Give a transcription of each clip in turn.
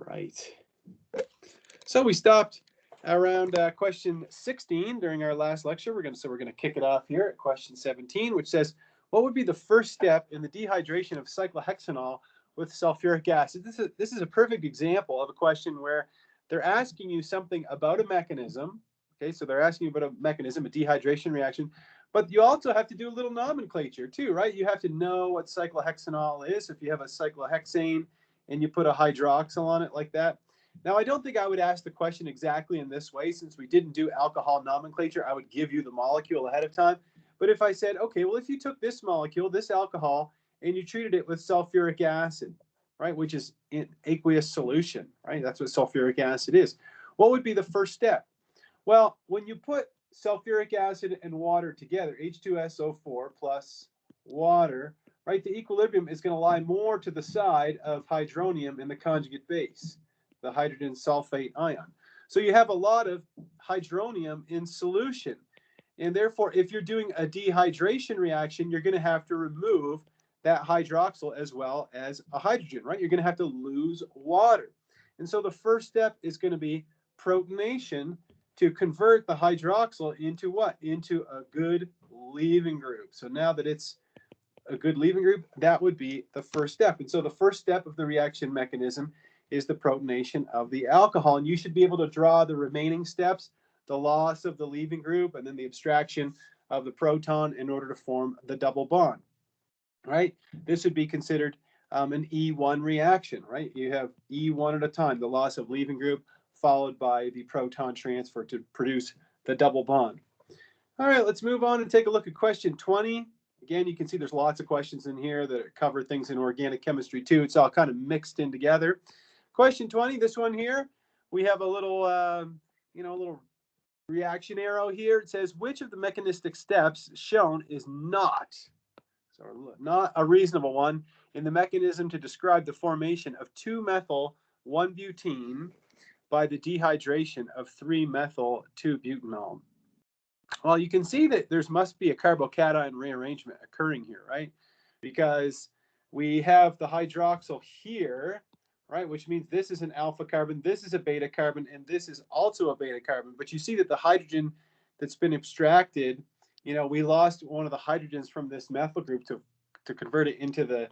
right. So we stopped around question 16 during our last lecture. We're going to kick it off here at question 17, which says, what would be the first step in the dehydration of cyclohexanol with sulfuric acid? This is a perfect example of a question where they're asking you something about a mechanism. Okay, so they're asking you about a mechanism, a dehydration reaction, but you also have to do a little nomenclature too, right? You have to know what cyclohexanol is. If you have a cyclohexane and you put a hydroxyl on it like that. Now, I don't think I would ask the question exactly in this way. Since we didn't do alcohol nomenclature, I would give you the molecule ahead of time. But if I said, okay, well, if you took this molecule, this alcohol, and you treated it with sulfuric acid, right, which is in aqueous solution, right? That's what sulfuric acid is. What would be the first step? Well, when you put sulfuric acid and water together, H2SO4 plus water, right, the equilibrium is going to lie more to the side of hydronium in the conjugate base, the hydrogen sulfate ion. So you have a lot of hydronium in solution. And therefore, if you're doing a dehydration reaction, you're going to have to remove that hydroxyl as well as a hydrogen, right? You're going to have to lose water. And so the first step is going to be protonation to convert the hydroxyl into what? Into a good leaving group. So now that it's a good leaving group, that would be the first step. And so the first step of the reaction mechanism is the protonation of the alcohol. And you should be able to draw the remaining steps, the loss of the leaving group, and then the abstraction of the proton in order to form the double bond, right? This would be considered an E1 reaction, right? You have E1 at a time, the loss of leaving group, followed by the proton transfer to produce the double bond. All right, let's move on and take a look at question 20. Again, you can see there's lots of questions in here that cover things in organic chemistry too. It's all kind of mixed in together. Question 20, this one here, we have a little, a little reaction arrow here. It says, which of the mechanistic steps shown is not a reasonable one in the mechanism to describe the formation of 2-methyl-1-butene by the dehydration of 3-methyl-2-butanol? Well, you can see that there must be a carbocation rearrangement occurring here, right? Because we have the hydroxyl here, right? Which means this is an alpha carbon, this is a beta carbon, and this is also a beta carbon. But you see that the hydrogen that's been abstracted, we lost one of the hydrogens from this methyl group to convert it into the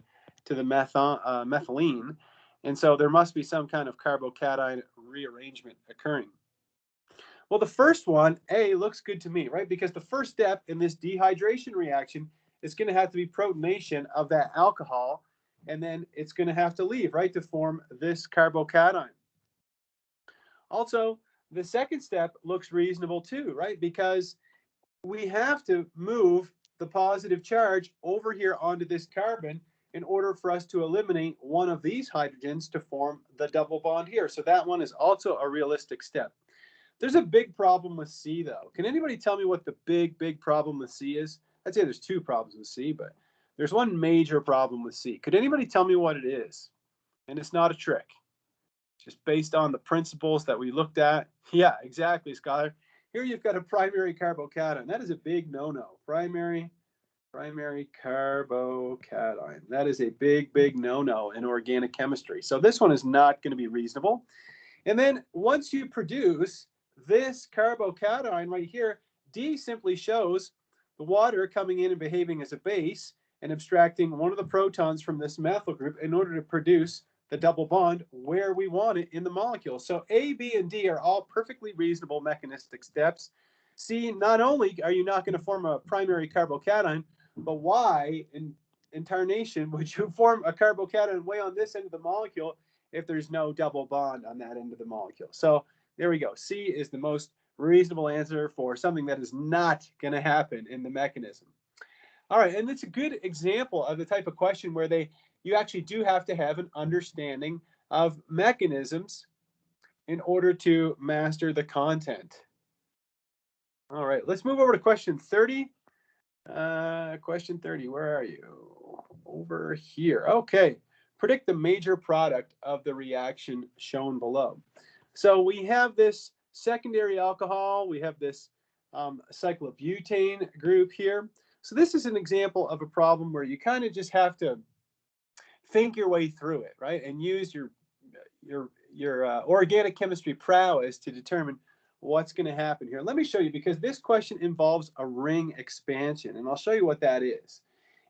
methylene. And so there must be some kind of carbocation rearrangement occurring. Well, the first one, A, looks good to me, right? Because the first step in this dehydration reaction is going to have to be protonation of that alcohol, and then it's going to have to leave, right, to form this carbocation. Also, the second step looks reasonable too, right? Because we have to move the positive charge over here onto this carbon in order for us to eliminate one of these hydrogens to form the double bond here. So that one is also a realistic step. There's a big problem with C, though. Can anybody tell me what the big problem with C is? I'd say there's two problems with C, but there's one major problem with C. Could anybody tell me what it is? And it's not a trick. It's just based on the principles that we looked at. Yeah, exactly, Scholar. Here you've got a primary carbocation. That is a big no-no. Primary carbocation. That is a big no-no in organic chemistry. So this one is not going to be reasonable. And then once you produce this carbocation right here, D simply shows the water coming in and behaving as a base and abstracting one of the protons from this methyl group in order to produce the double bond where we want it in the molecule. So A, B, and D are all perfectly reasonable mechanistic steps. C, not only are you not going to form a primary carbocation, but why in tarnation would you form a carbocation way on this end of the molecule if there's no double bond on that end of the molecule? So there we go. C is the most reasonable answer for something that is not going to happen in the mechanism. All right, and it's a good example of the type of question where you actually do have to have an understanding of mechanisms in order to master the content. All right, let's move over to question 30. Question 30, where are you? Over here. Okay. Predict the major product of the reaction shown below. So we have this secondary alcohol. We have this cyclobutane group here. So this is an example of a problem where you kind of just have to think your way through it, right? And use your organic chemistry prowess to determine what's going to happen here. Let me show you, because this question involves a ring expansion, and I'll show you what that is.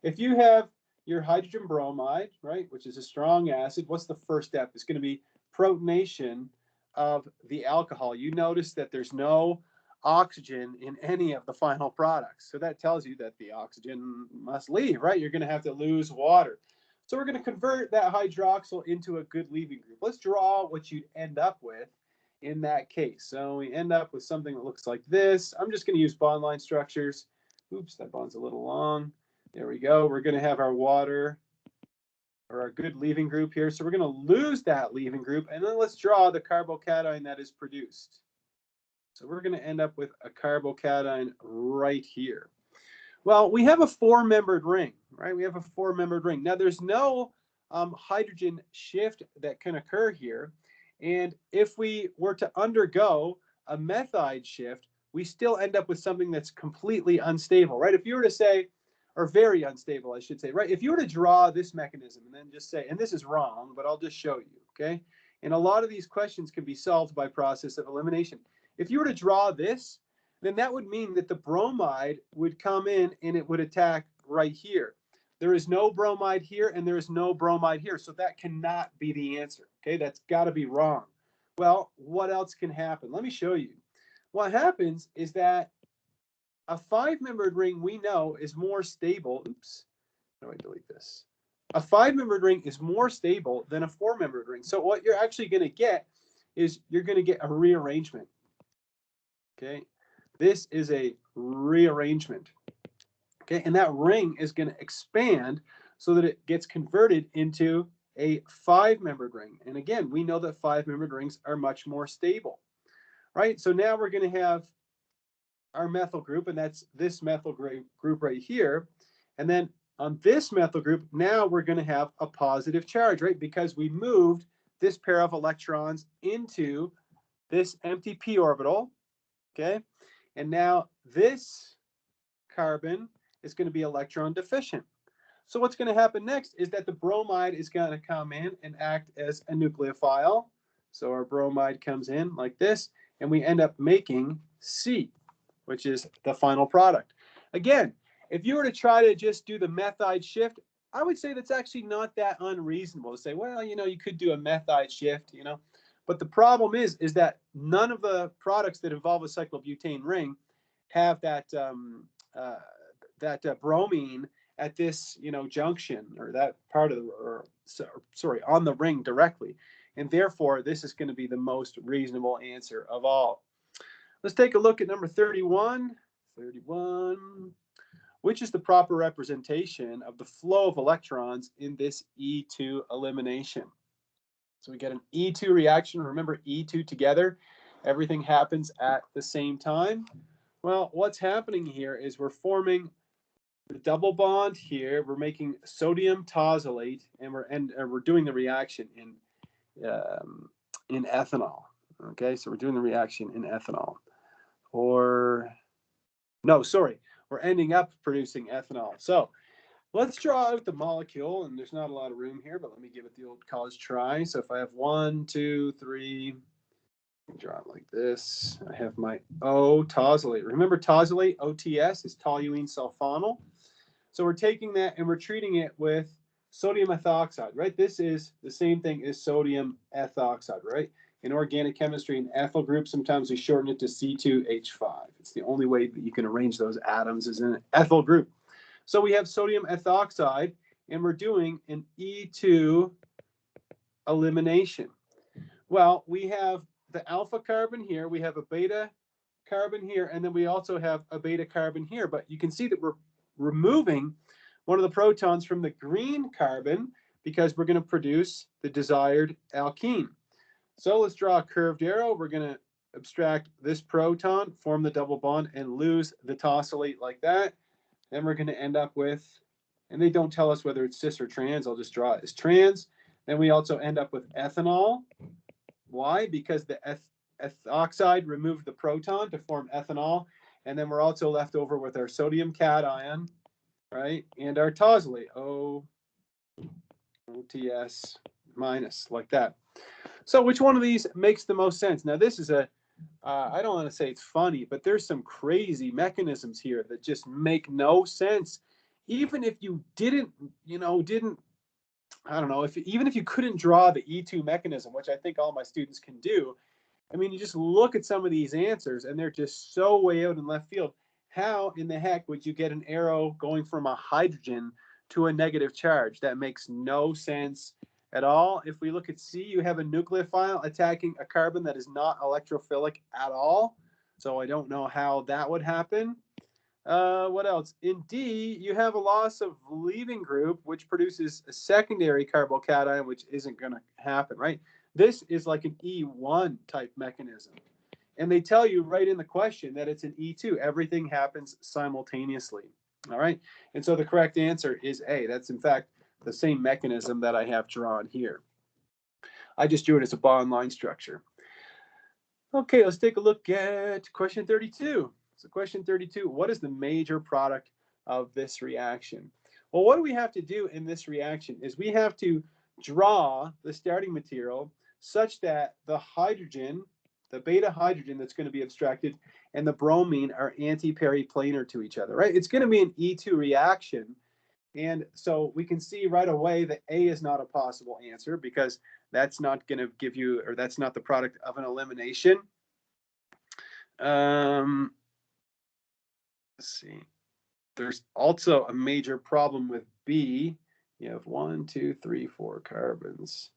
If you have your hydrogen bromide, right, which is a strong acid, what's the first step? It's going to be protonation of the alcohol. You notice that there's no oxygen in any of the final products. So that tells you that the oxygen must leave, right? You're going to have to lose water. So we're going to convert that hydroxyl into a good leaving group. Let's draw what you'd end up with in that case. So we end up with something that looks like this. I'm just going to use bond line structures. Oops, that bond's a little long. There we go. We're going to have our water, or our good leaving group here. So we're going to lose that leaving group, and then let's draw the carbocation that is produced. So we're going to end up with a carbocation right here. Well, we have a four-membered ring, right? We have a four-membered ring. Now, there's no hydrogen shift that can occur here. And if we were to undergo a methide shift, we still end up with something that's completely unstable, right? If you were to say, or very unstable, I should say, right? If you were to draw this mechanism and then just say, and this is wrong, but I'll just show you, okay? And a lot of these questions can be solved by process of elimination. If you were to draw this, then that would mean that the bromide would come in and it would attack right here. There is no bromide here and there is no bromide here. So that cannot be the answer. Okay, that's got to be wrong. Well, what else can happen? Let me show you. What happens is that a five-membered ring, we know, is more stable. Oops, how do I delete this? A five-membered ring is more stable than a four-membered ring. So what you're actually going to get is you're going to get a rearrangement. Okay, this is a rearrangement. Okay, and that ring is going to expand so that it gets converted into a five-membered ring. And again, we know that five-membered rings are much more stable, right? So now we're going to have our methyl group, and that's this methyl group right here. And then on this methyl group, now we're going to have a positive charge, right? Because we moved this pair of electrons into this empty p orbital, okay? And now this carbon is going to be electron deficient. So what's going to happen next is that the bromide is going to come in and act as a nucleophile. So our bromide comes in like this, and we end up making C, which is the final product. Again, if you were to try to just do the methide shift, I would say that's actually not that unreasonable to say, well, you know, you could do a methide shift, you know. But the problem is that none of the products that involve a cyclobutane ring have that bromine at this, you know, junction, or that part of the, on the ring directly. And therefore, this is going to be the most reasonable answer of all. Let's take a look at number 31. 31. Which is the proper representation of the flow of electrons in this E2 elimination? So we get an E2 reaction. Remember, E2 together, everything happens at the same time. Well, what's happening here is we're forming the double bond here. We're making sodium tosylate, and we're doing the reaction in ethanol. Okay, so we're doing the reaction in ethanol. Or no, sorry, we're ending up producing ethanol. So let's draw out the molecule, and there's not a lot of room here, but let me give it the old college try. So if I have 1, 2, 3, draw it like this. I have my O tosylate. Remember tosylate, OTS, is toluene sulfonyl. So we're taking that and we're treating it with sodium ethoxide, right? This is the same thing as sodium ethoxide, right? In organic chemistry, in ethyl group, sometimes we shorten it to C2H5. It's the only way that you can arrange those atoms is in an ethyl group. So we have sodium ethoxide, and we're doing an E2 elimination. Well, we have the alpha carbon here, we have a beta carbon here, and then we also have a beta carbon here. But you can see that we're removing one of the protons from the green carbon because we're going to produce the desired alkene. So let's draw a curved arrow. We're going to abstract this proton, form the double bond, and lose the tosylate like that. Then we're going to end up with, and they don't tell us whether it's cis or trans. I'll just draw it as trans. Then we also end up with ethanol. Why? Because the ethoxide removed the proton to form ethanol. And then we're also left over with our sodium cation, right? And our tosylate, OTS, minus, like that. So which one of these makes the most sense? Now this is a, I don't want to say it's funny, but there's some crazy mechanisms here that just make no sense. Even if you didn't, I don't know, even if you couldn't draw the E2 mechanism, which I think all my students can do, I mean, you just look at some of these answers and they're just so way out in left field. How in the heck would you get an arrow going from a hydrogen to a negative charge? That makes no sense at all. If we look at C, you have a nucleophile attacking a carbon that is not electrophilic at all. So I don't know how that would happen. What else? In D, you have a loss of leaving group, which produces a secondary carbocation, which isn't going to happen, right? This is like an E1 type mechanism. And they tell you right in the question that it's an E2. Everything happens simultaneously, all right? And so the correct answer is A. That's, in fact, the same mechanism that I have drawn here. I just drew it as a bond line structure. Okay, let's take a look at question 32. So question 32, what is the major product of this reaction? Well, what do we have to do in this reaction is we have to draw the starting material such that the hydrogen, the beta hydrogen that's going to be abstracted, and the bromine are anti-periplanar to each other, right? It's going to be an E2 reaction. And so we can see right away that A is not a possible answer because that's not going to give you, or that's not the product of an elimination. Let's see. There's also a major problem with B. You have 1, 2, 3, 4 carbons.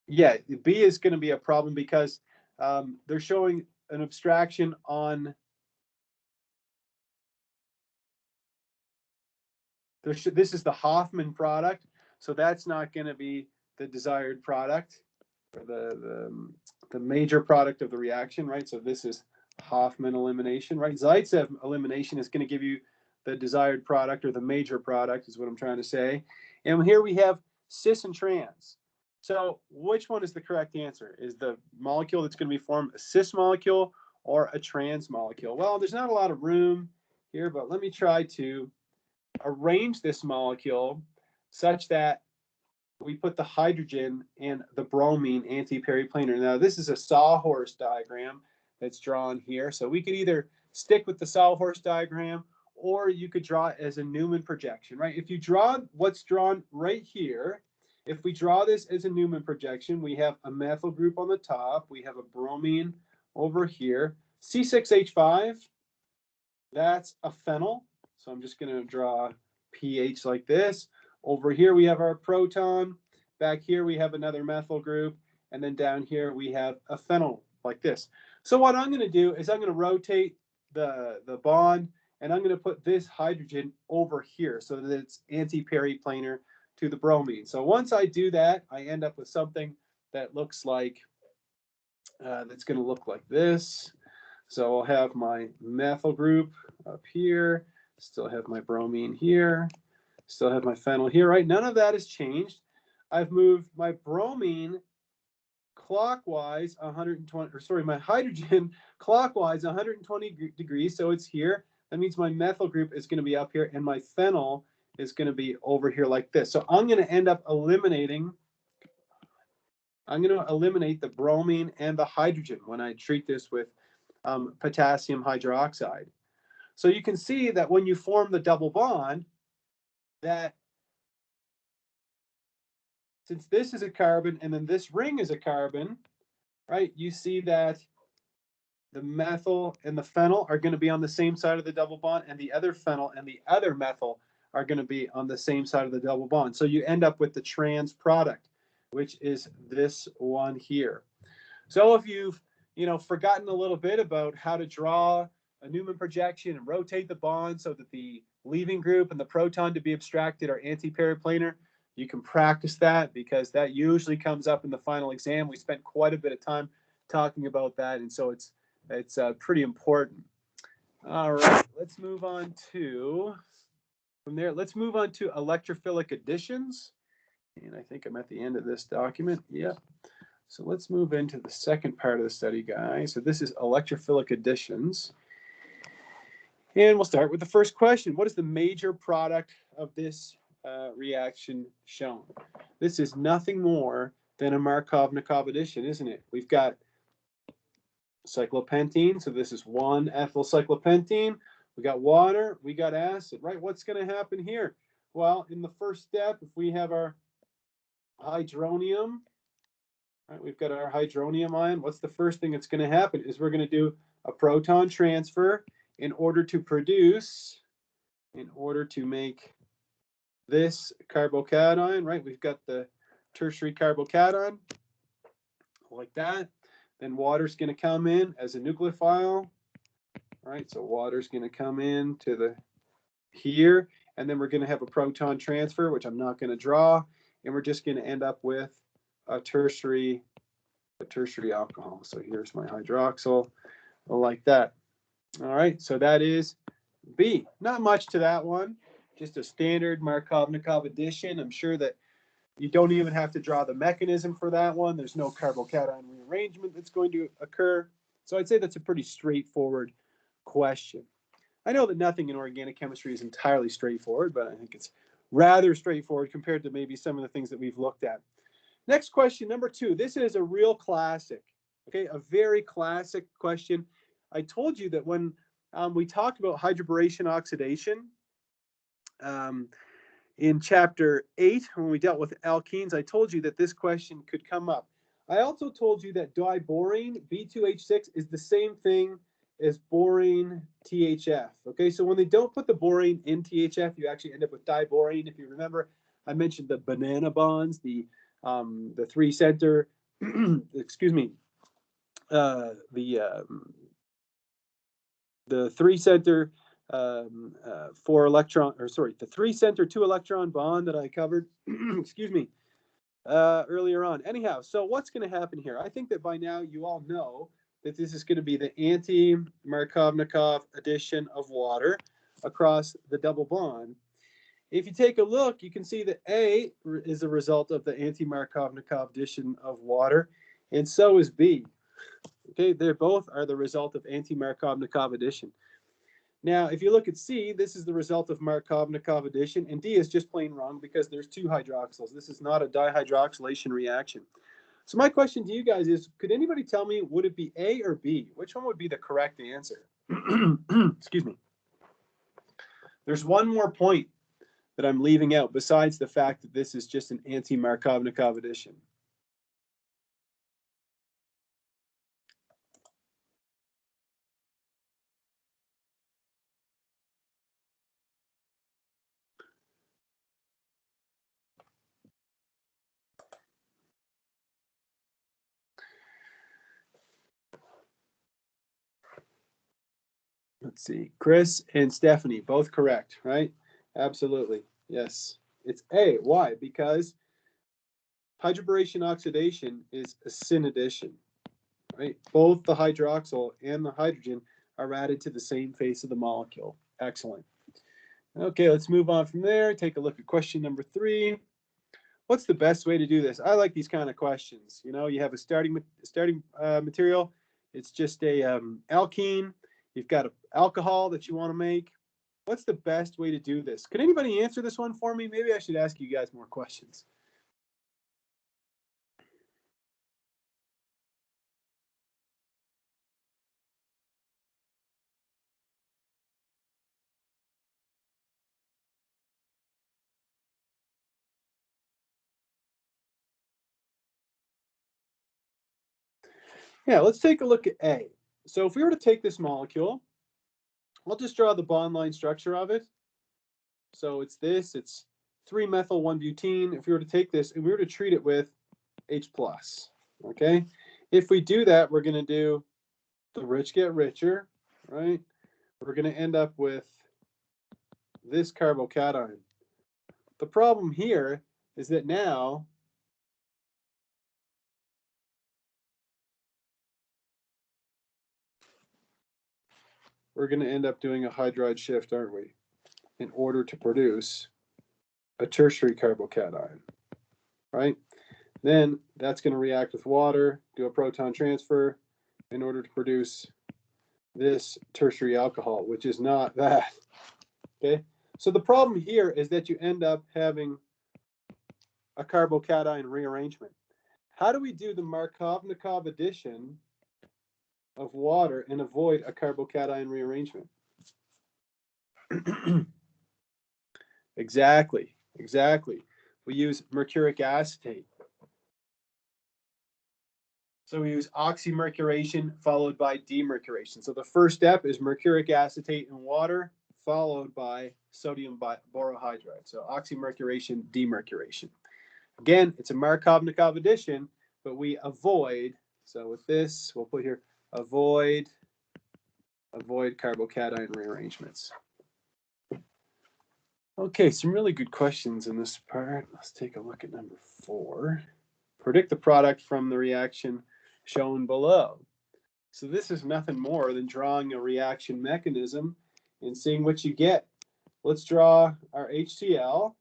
Yeah, B is going to be a problem because they're showing an abstraction on. This is the Hoffman product, so that's not going to be the desired product, or the major product of the reaction, right? So this is Hoffman elimination, right? Zaitsev elimination is going to give you the desired product, or the major product is what I'm trying to say. And here we have cis and trans. So which one is the correct answer? Is the molecule that's going to be formed a cis molecule or a trans molecule? Well, there's not a lot of room here, but let me try to arrange this molecule such that we put the hydrogen and the bromine anti-periplanar. Now, this is a sawhorse diagram that's drawn here. So we could either stick with the sawhorse diagram, or you could draw it as a Newman projection, right? If you draw what's drawn right here, if we draw this as a Newman projection, we have a methyl group on the top. We have a bromine over here. C6H5, that's a phenyl. So I'm just going to draw pH like this. Over here, we have our proton. Back here, we have another methyl group. And then down here, we have a phenyl like this. So what I'm going to do is I'm going to rotate the bond, and I'm going to put this hydrogen over here so that it's anti-periplanar to the bromine. So once I do that, I end up with something that looks like, that's going to look like this. So I'll have my methyl group up here, still have my bromine here, still have my phenyl here, right? None of that has changed. I've moved my bromine clockwise 120, or sorry, my hydrogen clockwise 120 degrees, so it's here. That means my methyl group is going to be up here, and my phenyl is going to be over here like this. So I'm going to end up eliminating, I'm going to eliminate the bromine and the hydrogen when I treat this with potassium hydroxide. So you can see that when you form the double bond, that since this is a carbon and then this ring is a carbon, right, you see that the methyl and the phenyl are going to be on the same side of the double bond, and the other phenyl and the other methyl are going to be on the same side of the double bond. So you end up with the trans product, which is this one here. So if you've forgotten a little bit about how to draw a Newman projection and rotate the bond so that the leaving group and the proton to be abstracted are anti-periplanar, you can practice that, because that usually comes up in the final exam. We spent quite a bit of time talking about that, and so it's pretty important. All right, let's move on to, from there, let's move on to electrophilic additions. And I think I'm at the end of this document. Yep. So let's move into the second part of the study, guys. So this is electrophilic additions. And we'll start with the first question. What is the major product of this reaction shown? this is nothing more than a Markov-Nikov addition, isn't it? We've got cyclopentene, so this is 1-ethyl cyclopentene. We got water, we got acid, right? What's going to happen here? Well, in the first step, if we have our hydronium, right, we've got our hydronium ion. What's the first thing that's going to happen is we're going to do a proton transfer in order to make this carbocation, right? We've got the tertiary carbocation like that. Then water's going to come in as a nucleophile, right? So water's going to come in to the here, and then we're going to have a proton transfer, which I'm not going to draw, and we're just going to end up with a tertiary alcohol. So here's my hydroxyl, like that. All right, so that is B. Not much to that one, just a standard Markov-Nikov addition. I'm sure that you don't even have to draw the mechanism for that one. There's no carbocation rearrangement that's going to occur. So I'd say that's a pretty straightforward question. I know that nothing in organic chemistry is entirely straightforward, but I think it's rather straightforward compared to maybe some of the things that we've looked at. Next question, number 2. This is a real classic, okay? A very classic question. I told you that when we talked about hydroboration oxidation in chapter 8, when we dealt with alkenes, I told you that this question could come up. I also told you that diborane, B2H6, is the same thing as borane THF. Okay, so when they don't put the borane in THF, you actually end up with diborane. If you remember, I mentioned the banana bonds, the 3 center, excuse me, the 3 center 4 electron, or sorry, the 3 center 2 electron bond that I covered, excuse me, earlier on. Anyhow, so what's going to happen here? I think that by now you all know that this is going to be the anti-Markov-Nikov addition of water across the double bond. If you take a look, you can see that A is a result of the anti-Markov-Nikov addition of water, and so is B. Okay, they both are the result of anti-Markov-Nikov addition. Now, if you look at C, this is the result of Markov-Nikov addition, and D is just plain wrong because there's 2 hydroxyls. This is not a dihydroxylation reaction. So my question to you guys is, could anybody tell me, would it be A or B? Which one would be the correct answer? Excuse me. There's one more point that I'm leaving out besides the fact that this is just an anti-Markov-Nikov addition. Let's see, Chris and Stephanie, both correct, right? Absolutely, yes. It's A. Why? Because hydroboration oxidation is a syn addition, right? Both the hydroxyl and the hydrogen are added to the same face of the molecule. Excellent. Okay, let's move on from there. Take a look at question number 3. What's the best way to do this? I like these kind of questions. You know, you have a starting material. It's just a alkene. You've got an alcohol that you want to make. What's the best way to do this? Could anybody answer this one for me? Maybe I should ask you guys more questions. Yeah, let's take a look at A. So if we were to take this molecule, I'll just draw the bond line structure of it. So it's 3-methyl-1-butene. If we were to take this and we were to treat it with H+, okay? If we do that, we're going to do the rich get richer, right? We're going to end up with this carbocation. The problem here is that now we're going to end up doing a hydride shift, aren't we? In order to produce a tertiary carbocation, right? Then that's going to react with water, do a proton transfer in order to produce this tertiary alcohol, which is not that, okay? So the problem here is that you end up having a carbocation rearrangement. How do we do the Markovnikov addition of water and avoid a carbocation rearrangement? Exactly. We use mercuric acetate. So we use oxymercuration followed by demercuration. So the first step is mercuric acetate in water followed by sodium borohydride. So oxymercuration, demercuration. Again, it's a Markovnikov addition, but we avoid, so with this, we'll put here, avoid carbocation rearrangements. Okay, some really good questions in this part. Let's take a look at number 4. Predict the product from the reaction shown below. So this is nothing more than drawing a reaction mechanism and seeing what you get. Let's draw our HCl.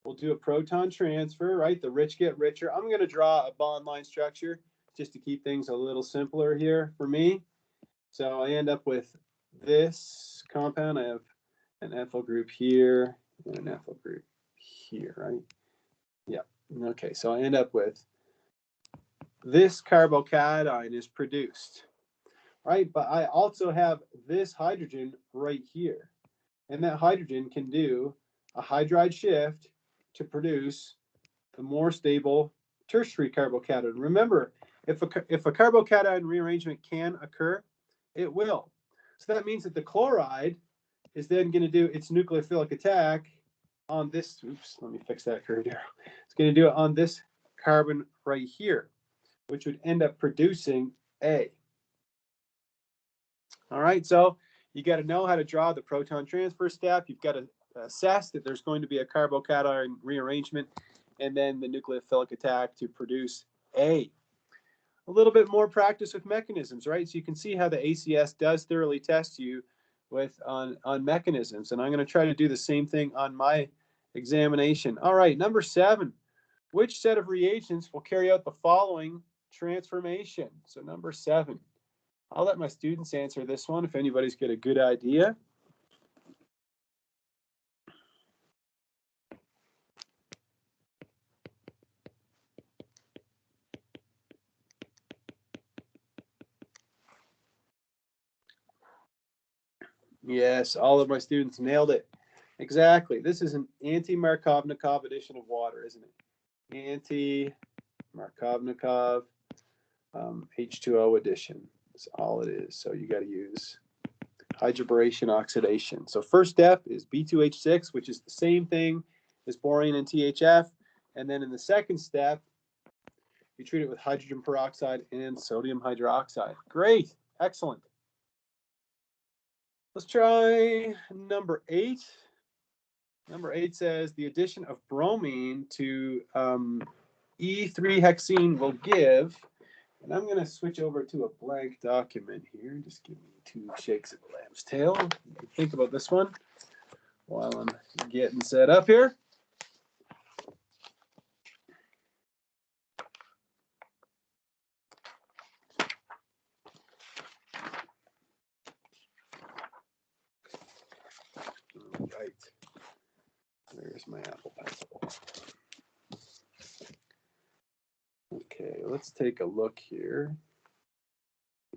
We'll do a proton transfer, right? The rich get richer. I'm going to draw a bond line structure just to keep things a little simpler here for me. So I end up with this compound. I have an ethyl group here and an ethyl group here, right? Yeah. Okay, so I end up with this carbocation is produced, right? But I also have this hydrogen right here. And that hydrogen can do a hydride shift to produce the more stable tertiary carbocation. Remember, if a carbocation rearrangement can occur, it will. So that means that the chloride is then going to do its nucleophilic attack on this. Oops, let me fix that curve arrow. It's going to do it on this carbon right here, which would end up producing A. All right, so you got to know how to draw the proton transfer step. You've got to assess that there's going to be a carbocation rearrangement and then the nucleophilic attack to produce A. A little bit more practice with mechanisms, right? So you can see how the ACS does thoroughly test you with on mechanisms. And I'm going to try to do the same thing on my examination. All right, number 7. Which set of reagents will carry out the following transformation? So number 7. I'll let my students answer this one if anybody's got a good idea. Yes, all of my students nailed it. Exactly. This is an anti-Markovnikov addition of water, isn't it? Anti-Markovnikov H2O addition. That's all it is. So you got to use hydroboration oxidation. So first step is B2H6, which is the same thing as boron and THF. And then in the second step, you treat it with hydrogen peroxide and sodium hydroxide. Great. Excellent. Let's try number 8. Number 8 says the addition of bromine to E3-hexene will give, and I'm going to switch over to a blank document here. Just give me 2 shakes of the lamb's tail. Think about this one while I'm getting set up here. Right. There's my apple pencil. Okay, let's take a look here.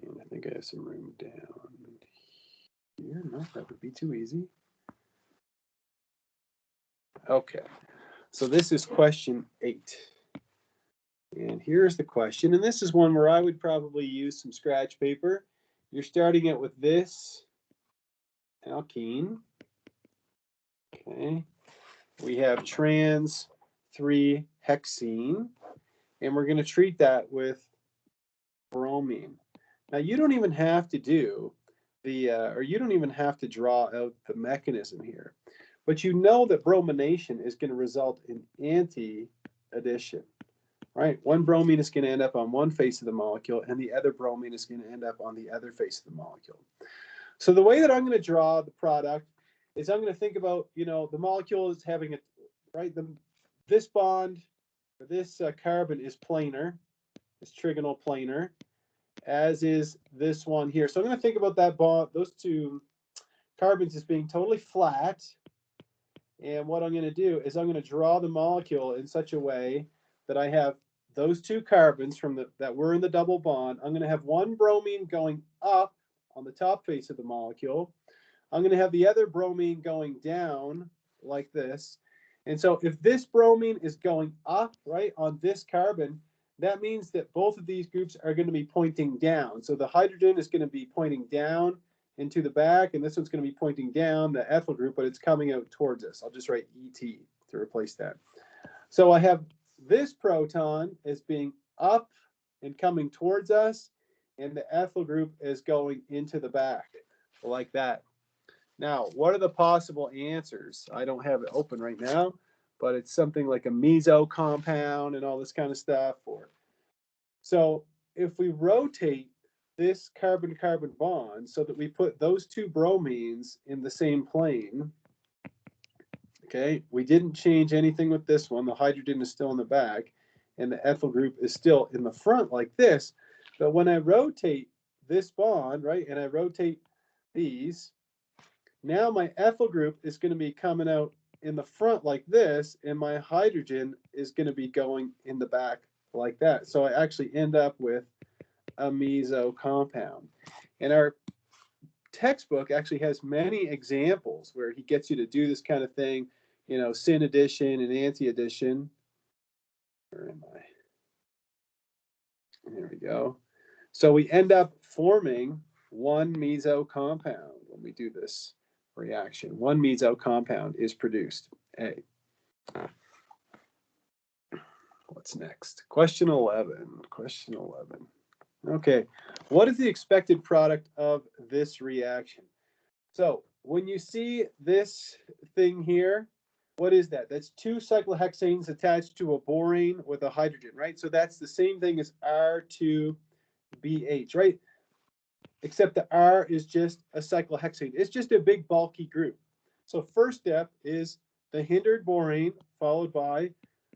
And I think I have some room down here. No, that would be too easy. Okay, so this is question 8. And here's the question. And this is one where I would probably use some scratch paper. You're starting it with this alkene. Okay, we have trans 3-hexene. And we're going to treat that with bromine. Now, you don't even have to do the, or you don't even have to draw out the mechanism here. But you know that bromination is going to result in anti-addition, right? One bromine is going to end up on one face of the molecule, and the other bromine is going to end up on the other face of the molecule. So the way that I'm going to draw the product is I'm going to think about, you know, the molecule is having a, right, this bond, or this carbon is planar, it's trigonal planar, as is this one here. So I'm going to think about that bond, those 2 carbons as being totally flat. And what I'm going to do is I'm going to draw the molecule in such a way that I have those two carbons that were in the double bond. I'm going to have one bromine going up on the top face of the molecule. I'm going to have the other bromine going down like this. And so if this bromine is going up, right, on this carbon, that means that both of these groups are going to be pointing down. So the hydrogen is going to be pointing down into the back, and this one's going to be pointing down, the ethyl group, but it's coming out towards us. I'll just write ET to replace that. So I have this proton as being up and coming towards us, and the ethyl group is going into the back like that. Now, what are the possible answers? I don't have it open right now, but it's something like a meso compound and all this kind of stuff. So if we rotate this carbon-carbon bond so that we put those two bromines in the same plane, okay, we didn't change anything with this one. The hydrogen is still in the back, and the ethyl group is still in the front like this. But when I rotate this bond, right, and I rotate these, now my ethyl group is going to be coming out in the front like this, and my hydrogen is going to be going in the back like that. So I actually end up with a meso compound. And our textbook actually has many examples where he gets you to do this kind of thing, you know, syn addition and anti-addition. Where am I? There we go. So we end up forming one meso compound when we do this reaction. One meso compound is produced. A. What's next? Question 11. Question 11. Okay. What is the expected product of this reaction? So when you see this thing here, what is that? That's two cyclohexanes attached to a borane with a hydrogen, right? So that's the same thing as R2BH, right? Except the R is just a cyclohexane. It's just a big bulky group. So first step is the hindered borane followed by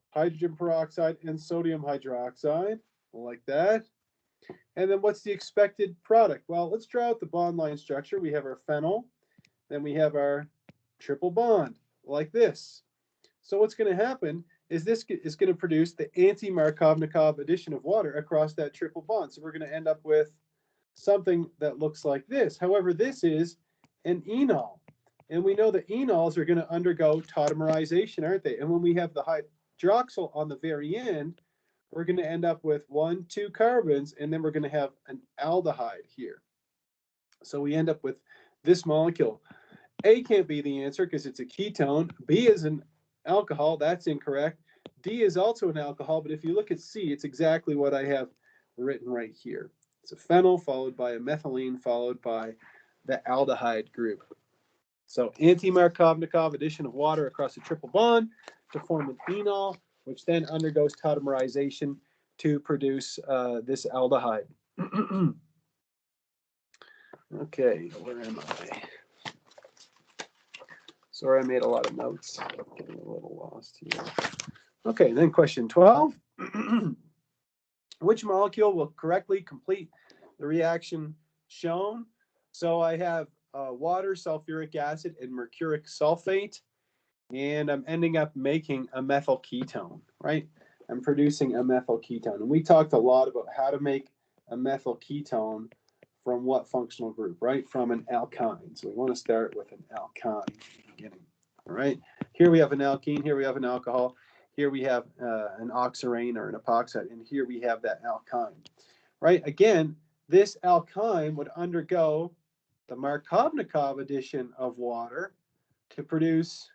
hydrogen peroxide and sodium hydroxide, like that. And then what's the expected product? Well, let's draw out the bond line structure. We have our phenyl, then we have our triple bond, like this. So what's going to happen is this is going to produce the anti-Markovnikov addition of water across that triple bond. So we're going to end up with something that looks like this. However, this is an enol. And we know that enols are going to undergo tautomerization, aren't they? And when we have the hydroxyl on the very end, we're going to end up with 1, 2 carbons, and then we're going to have an aldehyde here. So we end up with this molecule. A can't be the answer because it's a ketone. B is an alcohol. That's incorrect. D is also an alcohol, but if you look at C, it's exactly what I have written right here. It's a phenyl followed by a methylene followed by the aldehyde group. So anti-Markovnikov addition of water across a triple bond to form an enol, which then undergoes tautomerization to produce this aldehyde. Okay, where am I? Sorry, I made a lot of notes. I'm getting a little lost here. Okay, then question 12. Which molecule will correctly complete the reaction shown? So I have water, sulfuric acid, and mercuric sulfate, and I'm ending up making a methyl ketone, right? I'm producing a methyl ketone. And we talked a lot about how to make a methyl ketone from what functional group, right? From an alkyne. So we want to start with an alkyne at the beginning, all right? Here we have an alkene, here we have an alcohol, here we have an oxirane or an epoxide, and here we have that alkyne, right? Again, this alkyne would undergo the Markovnikov addition of water to produce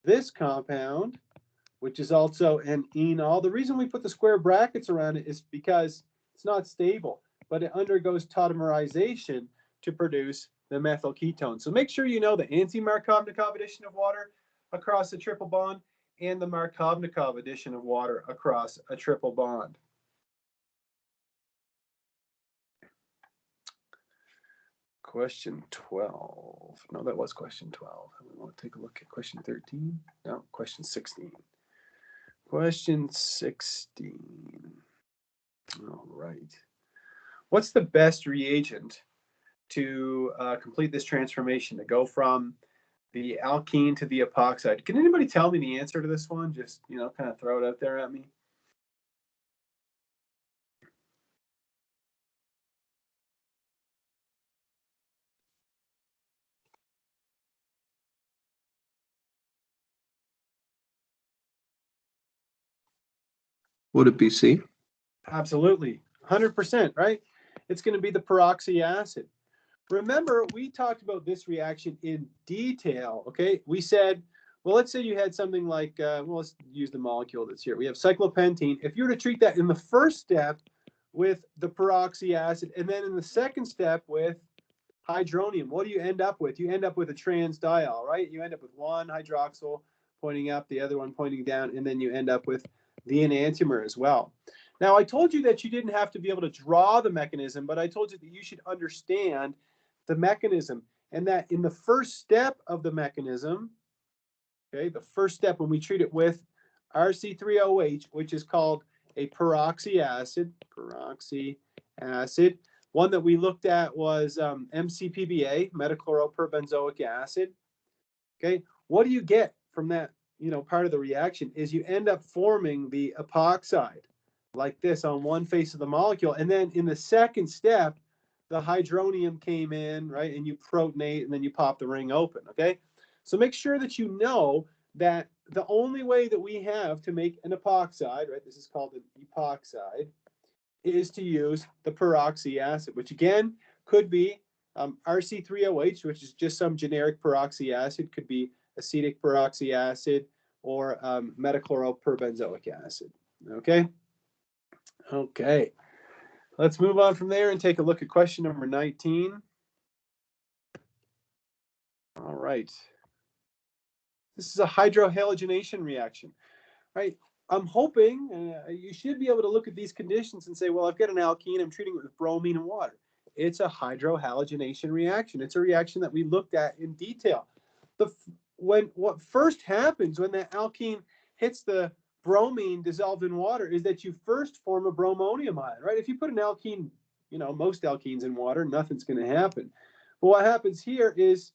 this compound, which is also an enol. The reason we put the square brackets around it is because it's not stable, but it undergoes tautomerization to produce the methyl ketone. So make sure you know the anti-Markovnikov addition of water across a triple bond and the Markovnikov addition of water across a triple bond. Question 12. No, that was question 12. We want to take a look at question 13. No, question 16. Question 16. All right. What's the best reagent to complete this transformation, to go from the alkene to the epoxide. Can anybody tell me the answer to this one? Just, kind of throw it out there at me. Would it be C? Absolutely. 100%, right? It's going to be the peroxy acid. Remember, we talked about this reaction in detail, okay? We said, well, let's say you had something like, let's use the molecule that's here. We have cyclopentene. If you were to treat that in the first step with the peroxy acid, and then in the second step with hydronium, what do you end up with? You end up with a transdiol, right? You end up with one hydroxyl pointing up, the other one pointing down, and then you end up with the enantiomer as well. Now, I told you that you didn't have to be able to draw the mechanism, but I told you that you should understand the mechanism, and that in the first step of the mechanism, okay, the first step when we treat it with RC3OH, which is called a peroxy acid, one that we looked at was MCPBA, metachloropurbenzoic acid. Okay, what do you get from that, part of the reaction is you end up forming the epoxide like this on one face of the molecule. And then in the second step, the hydronium came in, right? And you protonate and then you pop the ring open, okay? So make sure that you know that the only way that we have to make an epoxide, right? This is called an epoxide, is to use the peroxy acid, which again could be RC3OH, which is just some generic peroxy acid, could be acetic peroxy acid or metachloropurbenzoic acid. Okay? Okay. Let's move on from there and take a look at question number 19. All right. This is a hydrohalogenation reaction, right? I'm hoping you should be able to look at these conditions and say, well, I've got an alkene, I'm treating it with bromine and water. It's a hydrohalogenation reaction. It's a reaction that we looked at in detail. What first happens when that alkene hits the bromine dissolved in water is that you first form a bromonium ion, right? If you put an alkene, most alkenes in water, nothing's going to happen. But what happens here is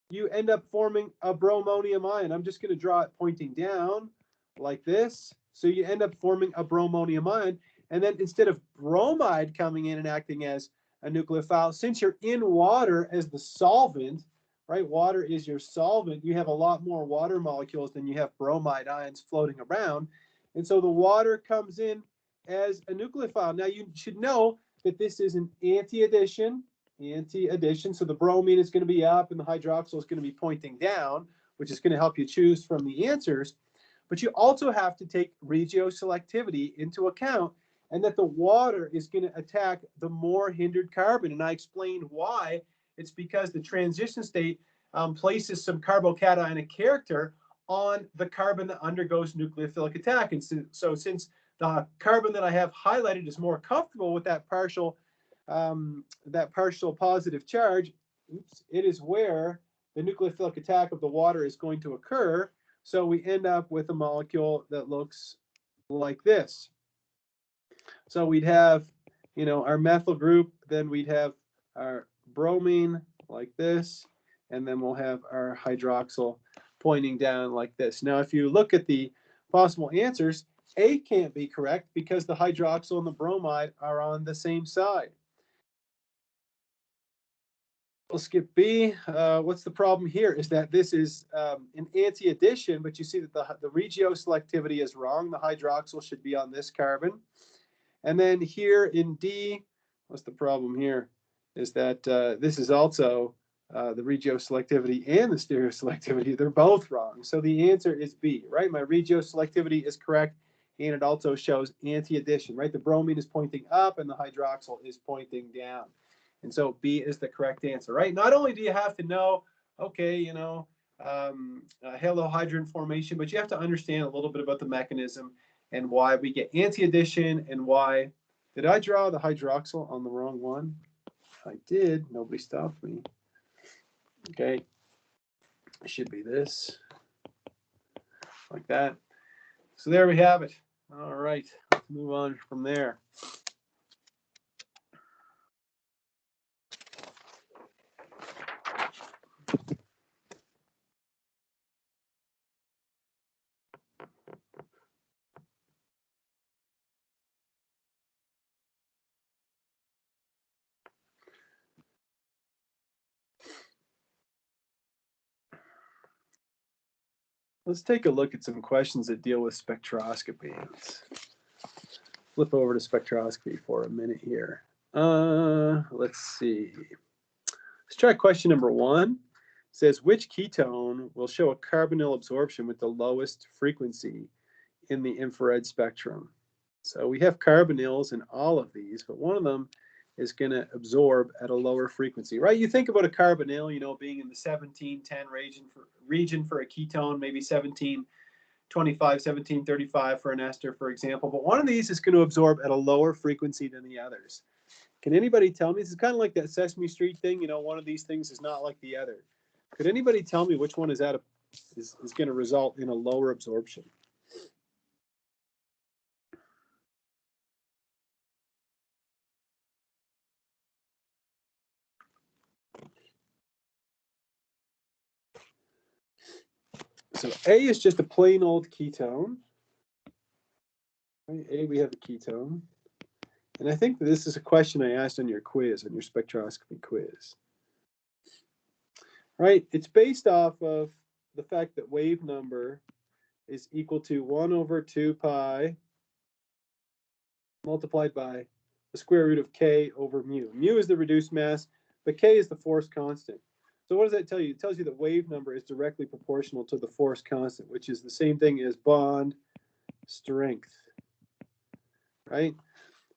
you end up forming a bromonium ion. I'm just going to draw it pointing down like this. So you end up forming a bromonium ion. And then instead of bromide coming in and acting as a nucleophile, since you're in water as the solvent, right? Water is your solvent. You have a lot more water molecules than you have bromide ions floating around. And so the water comes in as a nucleophile. Now you should know that this is an anti-addition. So the bromine is going to be up and the hydroxyl is going to be pointing down, which is going to help you choose from the answers. But you also have to take regioselectivity into account, and that the water is going to attack the more hindered carbon. And I explained why. It's because the transition state places some carbocationic character on the carbon that undergoes nucleophilic attack. And so since the carbon that I have highlighted is more comfortable with that partial positive charge, it is where the nucleophilic attack of the water is going to occur. So we end up with a molecule that looks like this. So we'd have, our methyl group, then we'd have our bromine like this, and then we'll have our hydroxyl pointing down like this. Now, if you look at the possible answers, A can't be correct because the hydroxyl and the bromide are on the same side. We'll skip B. What's the problem here is that this is an anti-addition, but you see that the regioselectivity is wrong. The hydroxyl should be on this carbon. And then here in D, what's the problem here? Is that this is also the regioselectivity and the stereoselectivity. They're both wrong. So the answer is B, right? My regioselectivity is correct, and it also shows anti-addition, right? The bromine is pointing up and the hydroxyl is pointing down. And so B is the correct answer, right? Not only do you have to know, okay, halohydrogen formation, but you have to understand a little bit about the mechanism and why we get anti-addition and why. Did I draw the hydroxyl on the wrong one? I did. Nobody stopped me. Okay. It should be this. Like that. So there we have it. All right. Let's move on from there. Let's take a look at some questions that deal with spectroscopy. Let's flip over to spectroscopy for a minute here. Let's see. Let's try question number 1. It says, which ketone will show a carbonyl absorption with the lowest frequency in the infrared spectrum? So we have carbonyls in all of these, but one of them is going to absorb at a lower frequency, right? You think about a carbonyl, you know, being in the 1710 region for a ketone, maybe 1725, 1735 for an ester, for example. But one of these is going to absorb at a lower frequency than the others. Can anybody tell me? This is kind of like that Sesame Street thing. You know, one of these things is not like the other. Could anybody tell me which one is going to result in a lower absorption? So A is just a plain old ketone. Right? A, we have a ketone. And I think that this is a question I asked on your quiz, on your spectroscopy quiz. Right? It's based off of the fact that wave number is equal to 1 over 2 pi multiplied by the square root of K over mu. Mu is the reduced mass, but K is the force constant. So what does that tell you? It tells you that wave number is directly proportional to the force constant, which is the same thing as bond strength, right?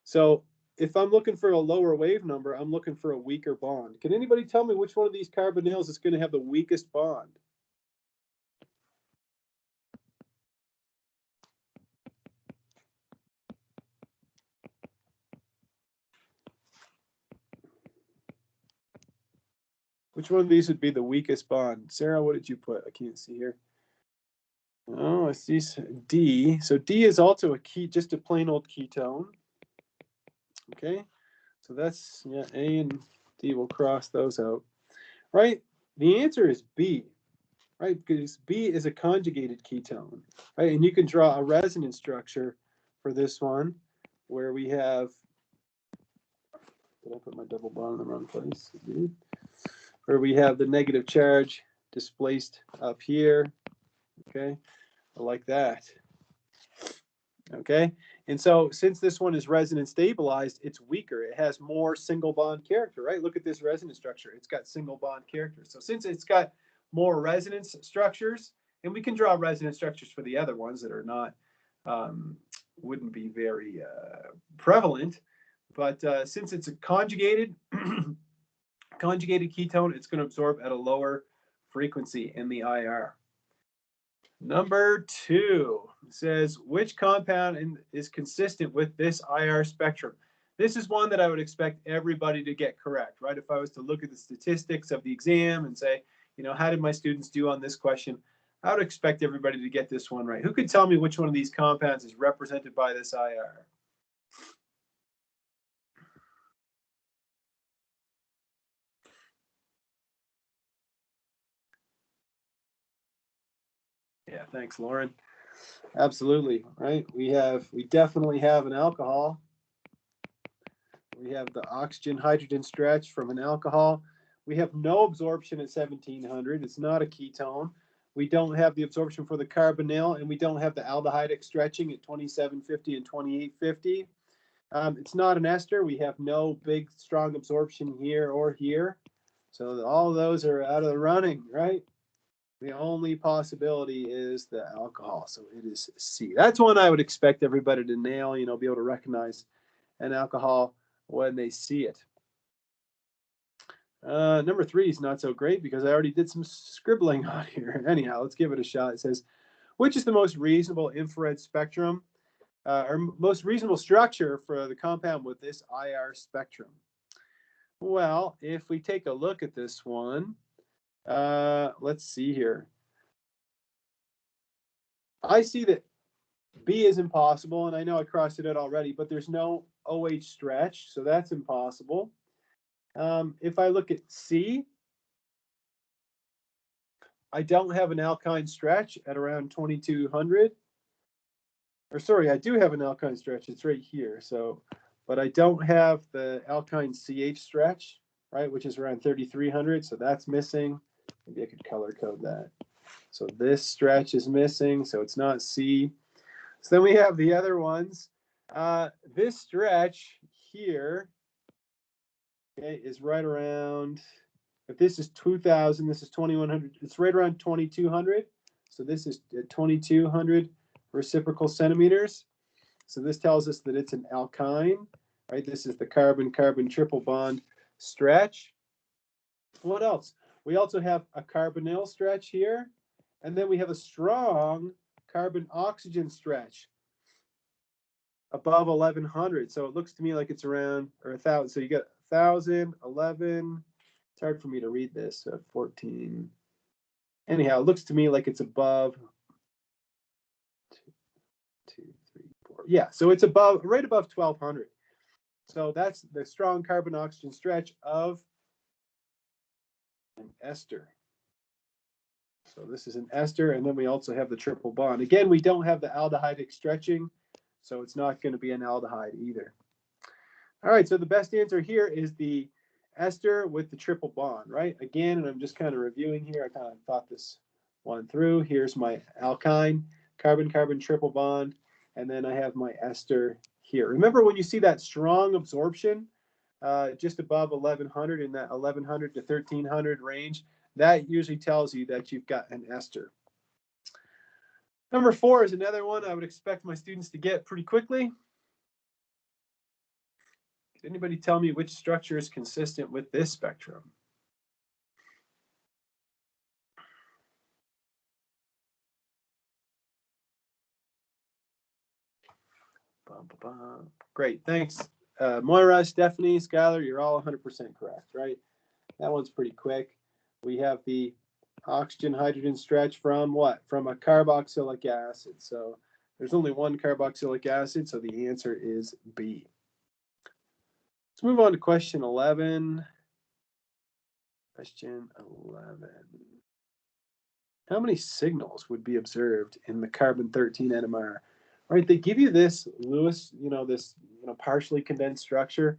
So if I'm looking for a lower wave number, I'm looking for a weaker bond. Can anybody tell me which one of these carbonyls is going to have the weakest bond? Which one of these would be the weakest bond? Sarah, what did you put? I can't see here. Oh, I see D. So D is also just a plain old ketone. Okay, so that's, yeah, A and D, will cross those out. Right, the answer is B, right, because B is a conjugated ketone, right, and you can draw a resonance structure for this one where we have, did I put my double bond in the wrong place? I did. Where we have the negative charge displaced up here, okay, like that. Okay, and so since this one is resonance stabilized, it's weaker. It has more single bond character, right? Look at this resonance structure. It's got single bond character. So since it's got more resonance structures, and we can draw resonance structures for the other ones that are not, wouldn't be very prevalent, but since it's a conjugated ketone, it's going to absorb at a lower frequency in the IR. Number 2 says, which compound is consistent with this IR spectrum? This is one that I would expect everybody to get correct, right? If I was to look at the statistics of the exam and say, you know, how did my students do on this question? I would expect everybody to get this one right. Who could tell me which one of these compounds is represented by this IR? Yeah, thanks, Lauren. Absolutely, right? We definitely have an alcohol. We have the oxygen-hydrogen stretch from an alcohol. We have no absorption at 1700. It's not a ketone. We don't have the absorption for the carbonyl, and we don't have the aldehydic stretching at 2750 and 2850. It's not an ester. We have no big, strong absorption here or here. So all of those are out of the running, right? The only possibility is the alcohol. So it is C. That's one I would expect everybody to nail, you know, be able to recognize an alcohol when they see it. Number 3 is not so great because I already did some scribbling on here. Anyhow, let's give it a shot. It says, which is the most reasonable infrared spectrum or most reasonable structure for the compound with this IR spectrum? Well, if we take a look at this one, let's see here. I see that B is impossible, and I know I crossed it out already, but there's no OH stretch, so that's impossible. If I look at C, I don't have an alkyne stretch at around 2200. Or sorry, I do have an alkyne stretch. It's right here. So, but I don't have the alkyne CH stretch, right, which is around 3300. So that's missing. Maybe I could color code that. So this stretch is missing, so it's not C. So then we have the other ones. This stretch here, okay, is right around, if this is 2,000, this is 2,100. It's right around 2,200. So this is 2,200 reciprocal centimeters. So this tells us that it's an alkyne, right? This is the carbon-carbon triple bond stretch. What else? We also have a carbonyl stretch here, and then we have a strong carbon-oxygen stretch above 1,100. So it looks to me like it's around, or 1,000. So you got 1,000, 11. It's hard for me to read this. 14. Anyhow, it looks to me like it's above 2, 3, 4. Yeah, so it's above, right above 1,200. So that's the strong carbon-oxygen stretch of an ester. So this is an ester, and then we also have the triple bond. Again, we don't have the aldehydic stretching, so it's not going to be an aldehyde either. All right, so the best answer here is the ester with the triple bond, right? Again, and I'm just kind of reviewing here. I kind of thought this one through. Here's my alkyne, carbon-carbon triple bond, and then I have my ester here. Remember when you see that strong absorption just above 1,100, in that 1,100 to 1,300 range, that usually tells you that you've got an ester. Number 4 is another one I would expect my students to get pretty quickly. Can anybody tell me which structure is consistent with this spectrum? Great, thanks. Moira, Stephanie, Skylar, you're all 100% correct, right? That one's pretty quick. We have the oxygen-hydrogen stretch from what? From a carboxylic acid. So there's only one carboxylic acid, so the answer is B. Let's move on to question 11. Question 11. How many signals would be observed in the carbon-13 NMR? All right, they give you this Lewis, this partially condensed structure.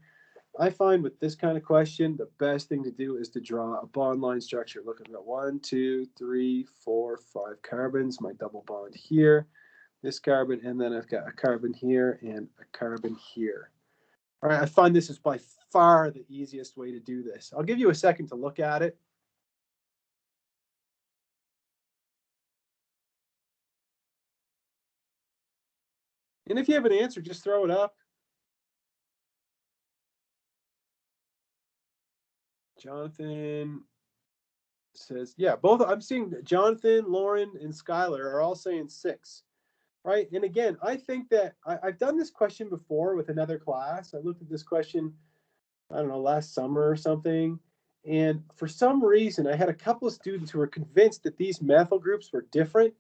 I find with this kind of question, the best thing to do is to draw a bond line structure. Look, I've got 1, 2, 3, 4, 5 carbons, my double bond here, this carbon, and then I've got a carbon here and a carbon here. All right, I find this is by far the easiest way to do this. I'll give you a second to look at it. And if you have an answer, just throw it up. Jonathan says, yeah, both. I'm seeing Jonathan, Lauren, and Skylar are all saying 6, right? And again, I think that I've done this question before with another class. I looked at this question, I don't know, last summer or something. And for some reason, I had a couple of students who were convinced that these methyl groups were different.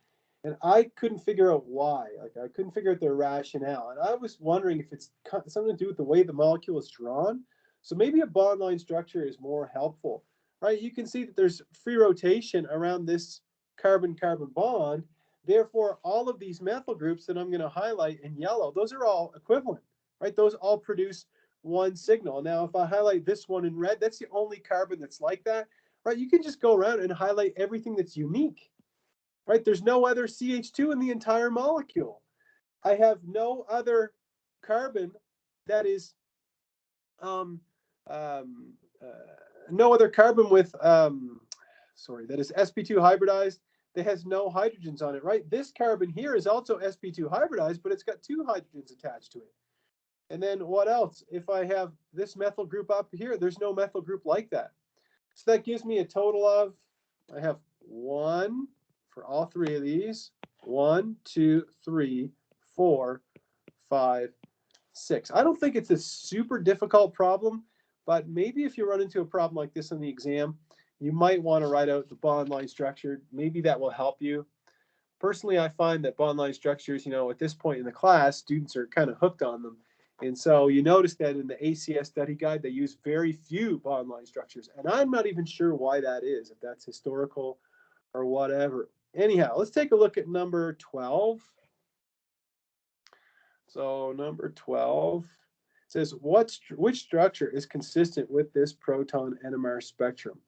And I couldn't figure out why. Like, I couldn't figure out their rationale. And I was wondering if it's something to do with the way the molecule is drawn. So maybe a bond line structure is more helpful, right? You can see that there's free rotation around this carbon-carbon bond. Therefore, all of these methyl groups that I'm going to highlight in yellow, those are all equivalent, right? Those all produce one signal. Now, if I highlight this one in red, that's the only carbon that's like that, right? You can just go around and highlight everything that's unique. Right? There's no other CH2 in the entire molecule. I have no other carbon that is, no other carbon with, that is sp2 hybridized that has no hydrogens on it, right? This carbon here is also sp2 hybridized, but it's got 2 hydrogens attached to it. And then what else? If I have this methyl group up here, there's no methyl group like that. So that gives me a total of, I have 1, for all 3 of these, 1, 2, 3, 4, 5, 6. I don't think it's a super difficult problem, but maybe if you run into a problem like this in the exam, you might want to write out the bond line structure. Maybe that will help you. Personally, I find that bond line structures, at this point in the class, students are kind of hooked on them. And so you notice that in the ACS study guide, they use very few bond line structures. And I'm not even sure why that is, if that's historical or whatever. Anyhow, let's take a look at number 12. So number 12 says, which structure is consistent with this proton NMR spectrum?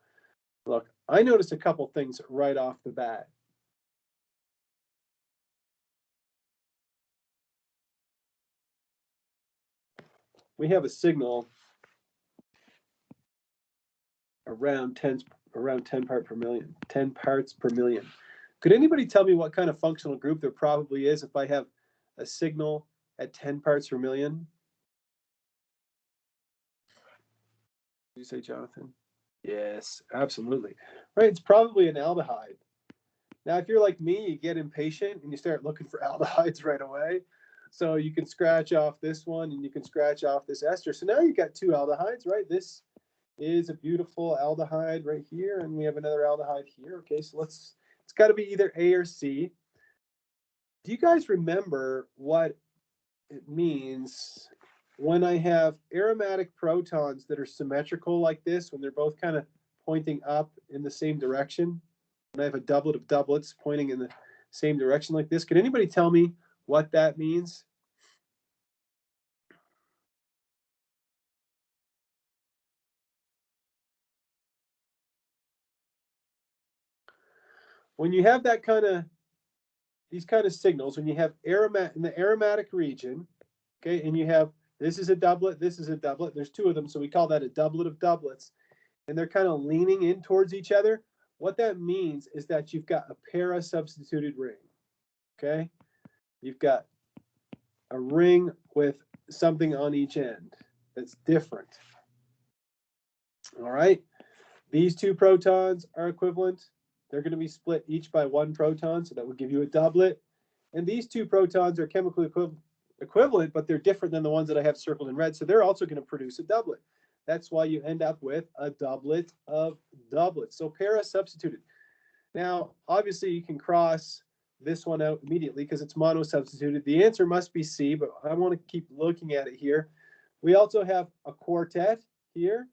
Look, I noticed a couple things right off the bat. we have a signal around 10 parts per million, 10 parts per million. Could anybody tell me what kind of functional group there probably is if I have a signal at 10 parts per million? What do you say, Jonathan? Yes, absolutely. Right, it's probably an aldehyde. Now, if you're like me, you get impatient and you start looking for aldehydes right away. So you can scratch off this one and you can scratch off this ester. So now you've got two aldehydes, right? This is a beautiful aldehyde right here, and we have another aldehyde here. Okay, so it's got to be either A or C. Do you guys remember what it means when I have aromatic protons that are symmetrical like this, when they're both kind of pointing up in the same direction? When I have a doublet of doublets pointing in the same direction like this. Can anybody tell me what that means? When you have that kind of, these kind of signals, when you have in the aromatic region, okay, and you have, this is a doublet, this is a doublet, there's two of them, so we call that a doublet of doublets, and they're kind of leaning in towards each other. What that means is that you've got a para-substituted ring, okay? You've got a ring with something on each end that's different. All right, these two protons are equivalent. They're going to be split each by one proton, so that would give you a doublet. And these two protons are chemically equivalent, but they're different than the ones that I have circled in red, so they're also going to produce a doublet. That's why you end up with a doublet of doublets. So para-substituted. Now, obviously, you can cross this one out immediately because it's mono-substituted. The answer must be C, but I want to keep looking at it here. We also have a quartet here,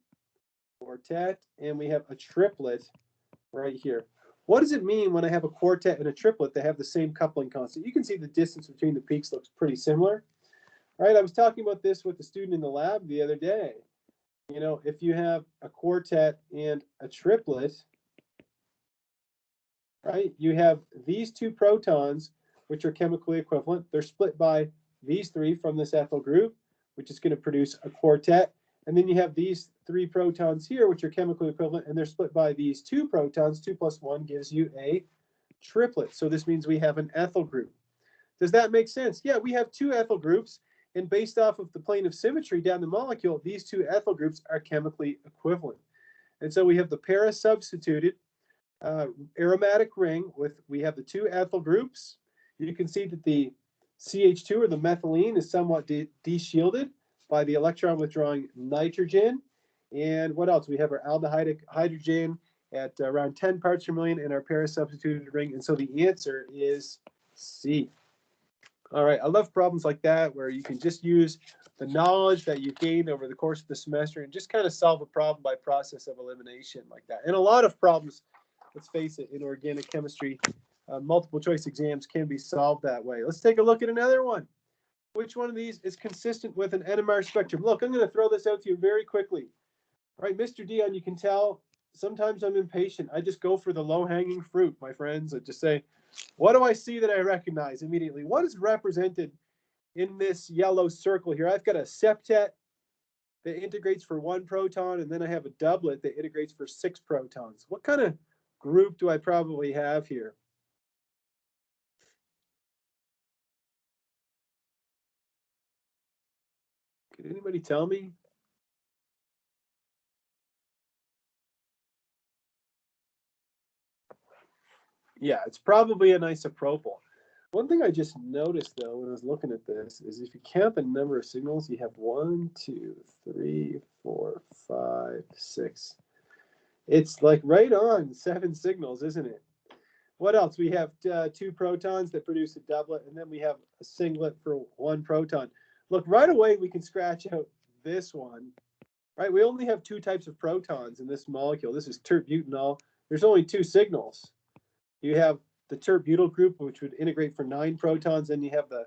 and we have a triplet right here. What does it mean when I have a quartet and a triplet that have the same coupling constant? You can see the distance between the peaks looks pretty similar. All right, I was talking about this with a student in the lab the other day. You know, if you have a quartet and a triplet, right, you have these two protons, which are chemically equivalent. They're split by these three from this ethyl group, which is going to produce a quartet. And then you have these three protons here, which are chemically equivalent, and they're split by these two protons. 2 plus 1 gives you a triplet. So this means we have an ethyl group. Does that make sense? Yeah, we have two ethyl groups, and based off of the plane of symmetry down the molecule, these two ethyl groups are chemically equivalent. And so we have the para-substituted aromatic ring we have the two ethyl groups. You can see that the CH2 or the methylene is somewhat de-shielded by the electron withdrawing nitrogen. And what else? We have our aldehydic hydrogen at around 10 parts per million in our para-substituted ring. And so the answer is C. All right, I love problems like that where you can just use the knowledge that you've gained over the course of the semester and just kind of solve a problem by process of elimination like that. And a lot of problems, let's face it, in organic chemistry, multiple choice exams can be solved that way. Let's take a look at another one. Which one of these is consistent with an NMR spectrum? Look, I'm going to throw this out to you very quickly. All right, Mr. Dion, you can tell sometimes I'm impatient. I just go for the low-hanging fruit, my friends. I just say, what do I see that I recognize immediately? What is represented in this yellow circle here? I've got a septet that integrates for 1 proton, and then I have a doublet that integrates for 6 protons. What kind of group do I probably have here? Can anybody tell me? Yeah, it's probably an isopropyl. One thing I just noticed, though, when I was looking at this, is if you count the number of signals, you have 1, 2, 3, 4, 5, 6. It's like right on 7 signals, isn't it? What else? We have 2 protons that produce a doublet, and then we have a singlet for 1 proton. Look, right away we can scratch out this one. Right, we only have 2 types of protons in this molecule. This is tert-butanol. There's only 2 signals. You have the tert-butyl group, which would integrate for 9 protons. Then you have the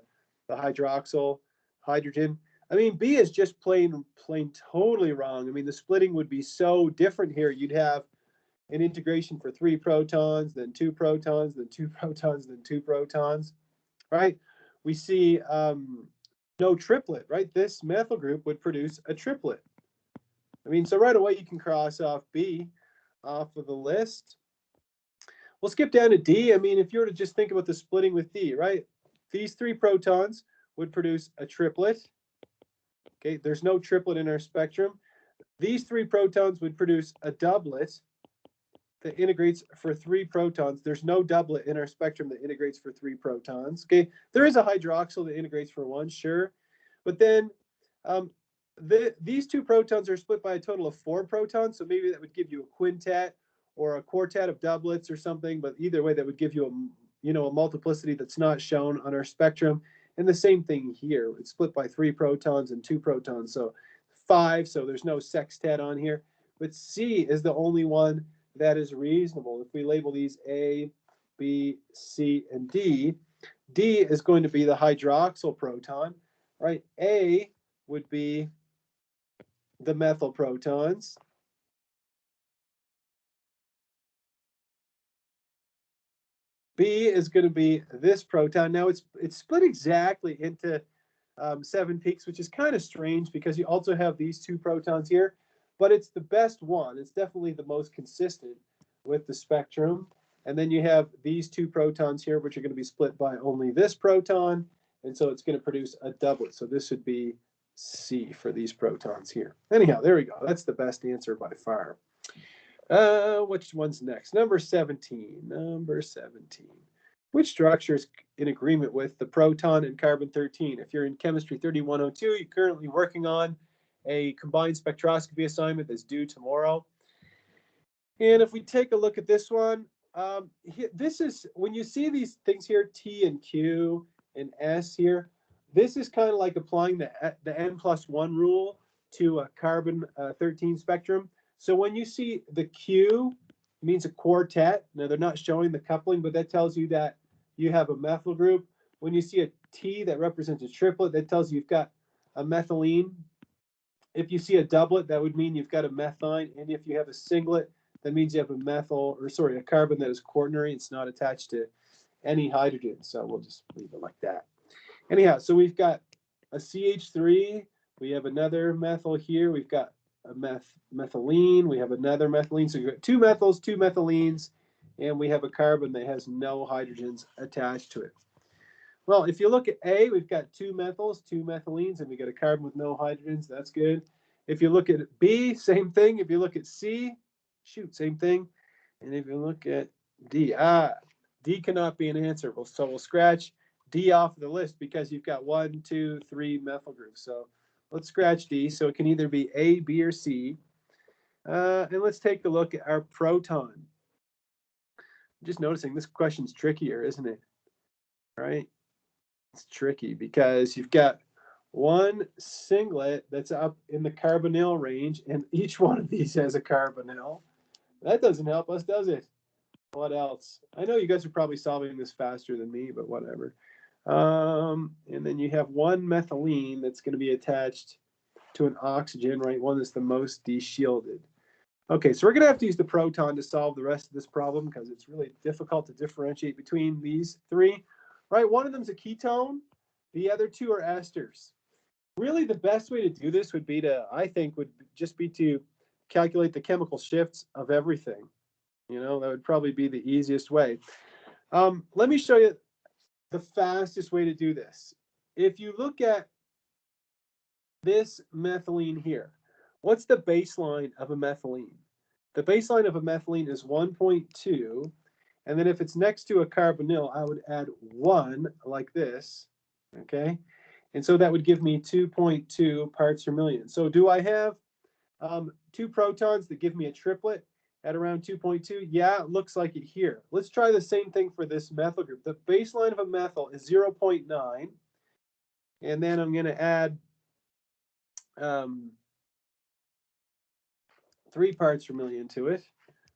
hydroxyl hydrogen. I mean, B is just plain totally wrong. I mean, the splitting would be so different here. You'd have an integration for 3 protons, then 2 protons, then 2 protons, then 2 protons, right? We see no triplet, right? This methyl group would produce a triplet. I mean, so right away you can cross off B off of the list. We'll skip down to D. I mean, if you were to just think about the splitting with D, right? These 3 protons would produce a triplet. Okay, there's no triplet in our spectrum. These 3 protons would produce a doublet that integrates for 3 protons. There's no doublet in our spectrum that integrates for 3 protons. Okay, there is a hydroxyl that integrates for 1, sure. But then these 2 protons are split by a total of 4 protons. So maybe that would give you a quintet or a quartet of doublets or something. But either way, that would give you a multiplicity that's not shown on our spectrum. And the same thing here. It's split by 3 protons and 2 protons. So 5. So there's no sextet on here. But C is the only one that is reasonable. If we label these A, B, C, and D, D is going to be the hydroxyl proton, right? A would be the methyl protons. B is going to be this proton. Now it's split exactly into 7 peaks, which is kind of strange because you also have these 2 protons here, but it's the best one. It's definitely the most consistent with the spectrum. And then you have these 2 protons here, which are going to be split by only this proton. And so it's going to produce a doublet. So this would be C for these protons here. Anyhow, there we go. That's the best answer by far. Which one's next? Number 17. Number 17. Which structure is in agreement with the proton and carbon-13? If you're in chemistry 3102, you're currently working on a combined spectroscopy assignment that's due tomorrow. And if we take a look at this one, this is, when you see these things here, T and Q and S here, this is kind of like applying the N+1 rule to a carbon-13 spectrum. So when you see the Q, it means a quartet. Now they're not showing the coupling, but that tells you that you have a methyl group. When you see a T that represents a triplet, that tells you you've got a methylene. If you see a doublet, that would mean you've got a methine. And if you have a singlet, that means you have a carbon that is quaternary. It's not attached to any hydrogen. So we'll just leave it like that. Anyhow, so we've got a CH3. We have another methyl here. We've got a methylene. We have another methylene. So you've got 2 methyls, 2 methylenes, and we have a carbon that has no hydrogens attached to it. Well, if you look at A, we've got 2 methyls, 2 methylenes, and we got a carbon with no hydrogens. That's good. If you look at B, same thing. If you look at C, same thing. And if you look at D, D cannot be an answer. So we'll scratch D off the list because you've got 1, 2, 3 methyl groups. So let's scratch D. So it can either be A, B, or C. And let's take a look at our proton. I'm just noticing this question's trickier, isn't it? Right? It's tricky because you've got 1 singlet that's up in the carbonyl range, and each one of these has a carbonyl. That doesn't help us, does it? What else? I know you guys are probably solving this faster than me, but whatever. And then you have 1 methylene that's going to be attached to an oxygen, right? One that's the most deshielded. Okay, so we're going to have to use the proton to solve the rest of this problem because it's really difficult to differentiate between these 3. Right, one of them is a ketone. The other 2 are esters. Really, the best way to do this would be to, I think, would just be to calculate the chemical shifts of everything. You know, that would probably be the easiest way. Let me show you the fastest way to do this. If you look at this methylene here, what's the baseline of a methylene? The baseline of a methylene is 1.2. And then if it's next to a carbonyl, I would add 1 like this, okay? And so that would give me 2.2 parts per million. So do I have 2 protons that give me a triplet at around 2.2? Yeah, it looks like it here. Let's try the same thing for this methyl group. The baseline of a methyl is 0.9. And then I'm going to add 3 parts per million to it.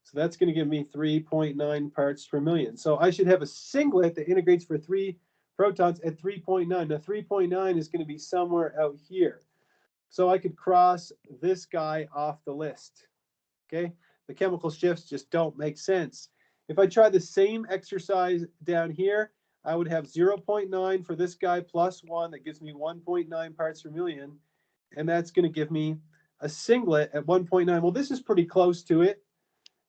So that's going to give me 3.9 parts per million. So I should have a singlet that integrates for 3 protons at 3.9. Now 3.9 is going to be somewhere out here. So I could cross this guy off the list. Okay? The chemical shifts just don't make sense. If I try the same exercise down here, I would have 0.9 for this guy plus 1. That gives me 1.9 parts per million. And that's going to give me a singlet at 1.9. Well, this is pretty close to it.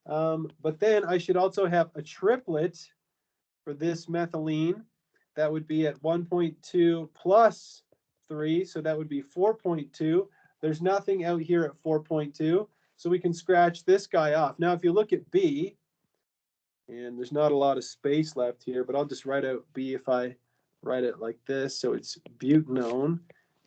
But then I should also have a triplet for this methylene. That would be at 1.2 plus 3. So that would be 4.2. There's nothing out here at 4.2. So we can scratch this guy off. Now, if you look at B, and there's not a lot of space left here, but I'll just write out B if I write it like this. So it's butanone.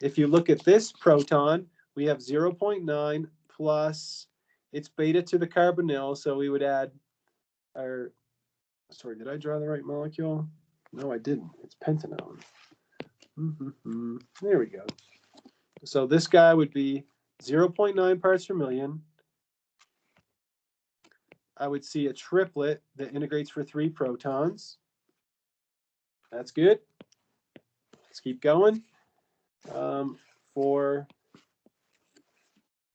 If you look at this proton, we have 0.9 plus, it's beta to the carbonyl. So we would add our, sorry, did I draw the right molecule? No, I didn't. It's pentanone. There we go. So this guy would be 0.9 parts per million. I would see a triplet that integrates for 3 protons. That's good. Let's keep going. For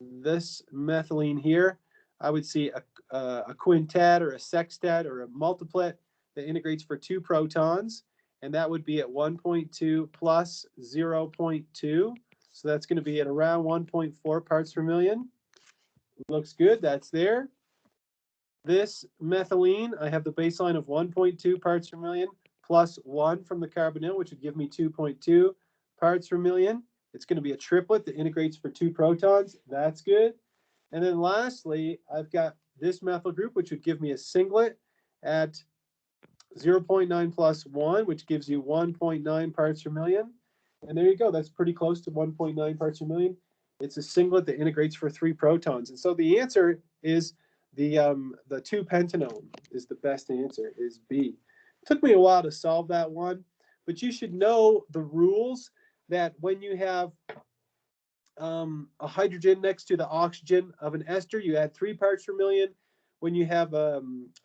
this methylene here, I would see a quintet or a sextet or a multiplet that integrates for 2 protons, and that would be at 1.2 plus 0.2. So that's going to be at around 1.4 parts per million. Looks good. That's there. This methylene, I have the baseline of 1.2 parts per million plus 1 from the carbonyl, which would give me 2.2 parts per million. It's going to be a triplet that integrates for 2 protons. That's good. And then lastly, I've got this methyl group, which would give me a singlet at 0.9 plus 1, which gives you 1.9 parts per million. And there you go. That's pretty close to 1.9 parts per million. It's a singlet that integrates for 3 protons. And so the answer is the 2-pentanone is the best answer, is B. It took me a while to solve that one, but you should know the rules that when you have a hydrogen next to the oxygen of an ester, you add 3 parts per million. When you have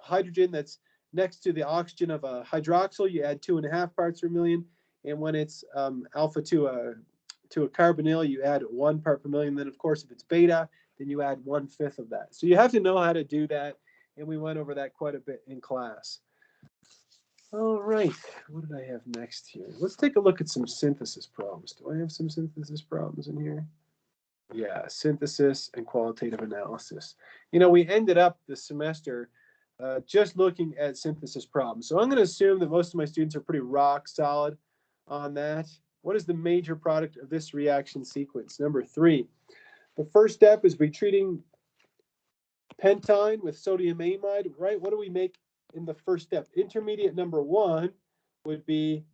hydrogen that's next to the oxygen of a hydroxyl, you add 2.5 parts per million. And when it's alpha to a carbonyl, you add 1 part per million. Then, of course, if it's beta, then you add 1/5 of that. So you have to know how to do that, and we went over that quite a bit in class. All right, what did I have next here? Let's take a look at some synthesis problems. Do I have some synthesis problems in here? Yeah, synthesis and qualitative analysis. You know, we ended up this semester just looking at synthesis problems. So I'm going to assume that most of my students are pretty rock solid on that. What is the major product of this reaction sequence? Number 3. The first step is retreating pentyne with sodium amide, right? What do we make in the first step? Intermediate number 1 would be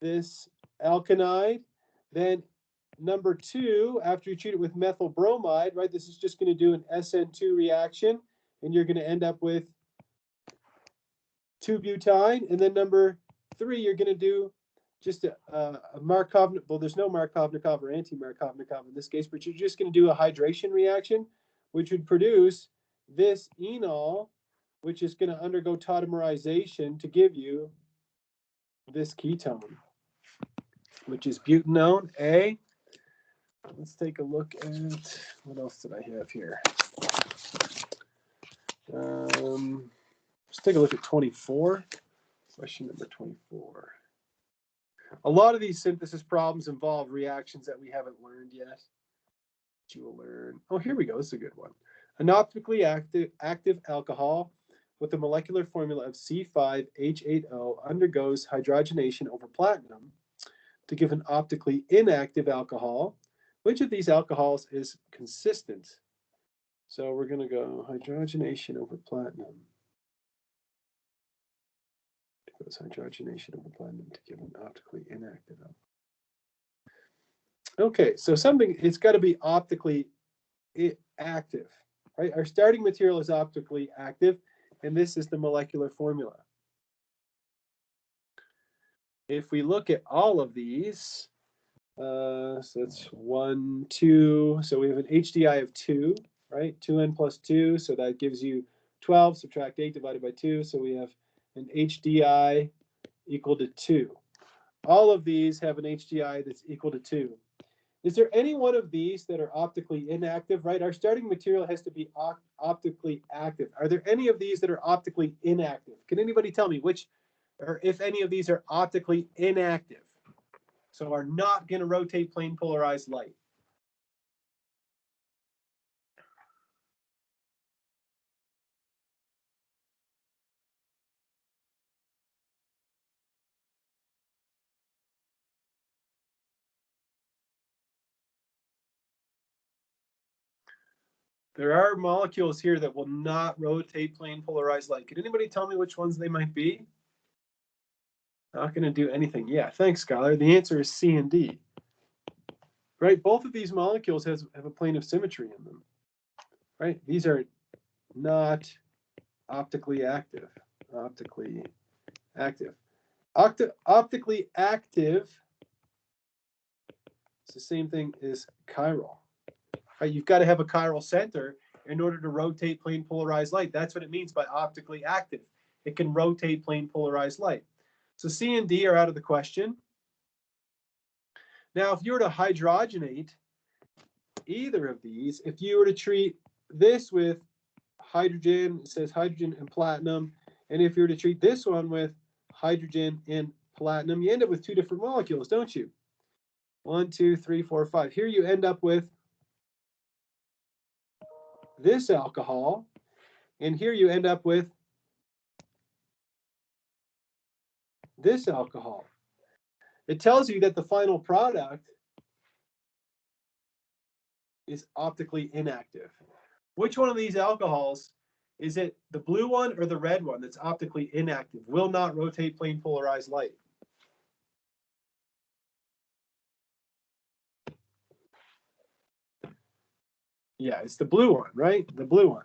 this alkanide. Then number 2, after you treat it with methyl bromide, right? This is just going to do an SN2 reaction, and you're going to end up with 2-butyne. And then number 3, you're going to do just a Markovnikov, well, there's no Markovnikov or anti-Markovnikov in this case, but you're just going to do a hydration reaction, which would produce this enol, which is going to undergo tautomerization to give you this ketone, which is butanone, A. Let's take a look at, what else did I have here? Let's take a look at 24. Question number 24. A lot of these synthesis problems involve reactions that we haven't learned yet. You will learn. Oh, here we go. This is a good one. An optically active alcohol with a molecular formula of C5H8O undergoes hydrogenation over platinum to give an optically inactive alcohol. Which of these alcohols is consistent? So we're going to go hydrogenation over platinum. It goes hydrogenation over platinum to give an optically inactive alcohol. Okay, so something, it's got to be optically active, right? Our starting material is optically active, and this is the molecular formula. If we look at all of these, so that's 1, 2, so we have an HDI of 2, right? 2n plus 2, so that gives you 12, subtract 8 divided by 2, so we have an HDI equal to 2. All of these have an HDI that's equal to 2. Is there any one of these that are optically inactive, right? Our starting material has to be optically active. Are there any of these that are optically inactive? Can anybody tell me which or if any of these are optically inactive, so are not going to rotate plane polarized light. There are molecules here that will not rotate plane polarized light. Can anybody tell me which ones they might be? Not going to do anything. Yeah, thanks, Skylar. The answer is C and D. Right, both of these molecules have a plane of symmetry in them. Right, these are not optically active. Optically active. Optically active is the same thing as chiral. Right, you've got to have a chiral center in order to rotate plane polarized light. That's what it means by optically active. It can rotate plane polarized light. So C and D are out of the question. Now, if you were to hydrogenate either of these, if you were to treat this with hydrogen, it says hydrogen and platinum, and if you were to treat this one with hydrogen and platinum, you end up with two different molecules, don't you? 1, 2, 3, 4, 5. Here you end up with this alcohol, and here you end up with this alcohol. It tells you that the final product is optically inactive. Which one of these alcohols, is it the blue one or the red one that's optically inactive, will not rotate plane polarized light? Yeah, it's the blue one, right? The blue one.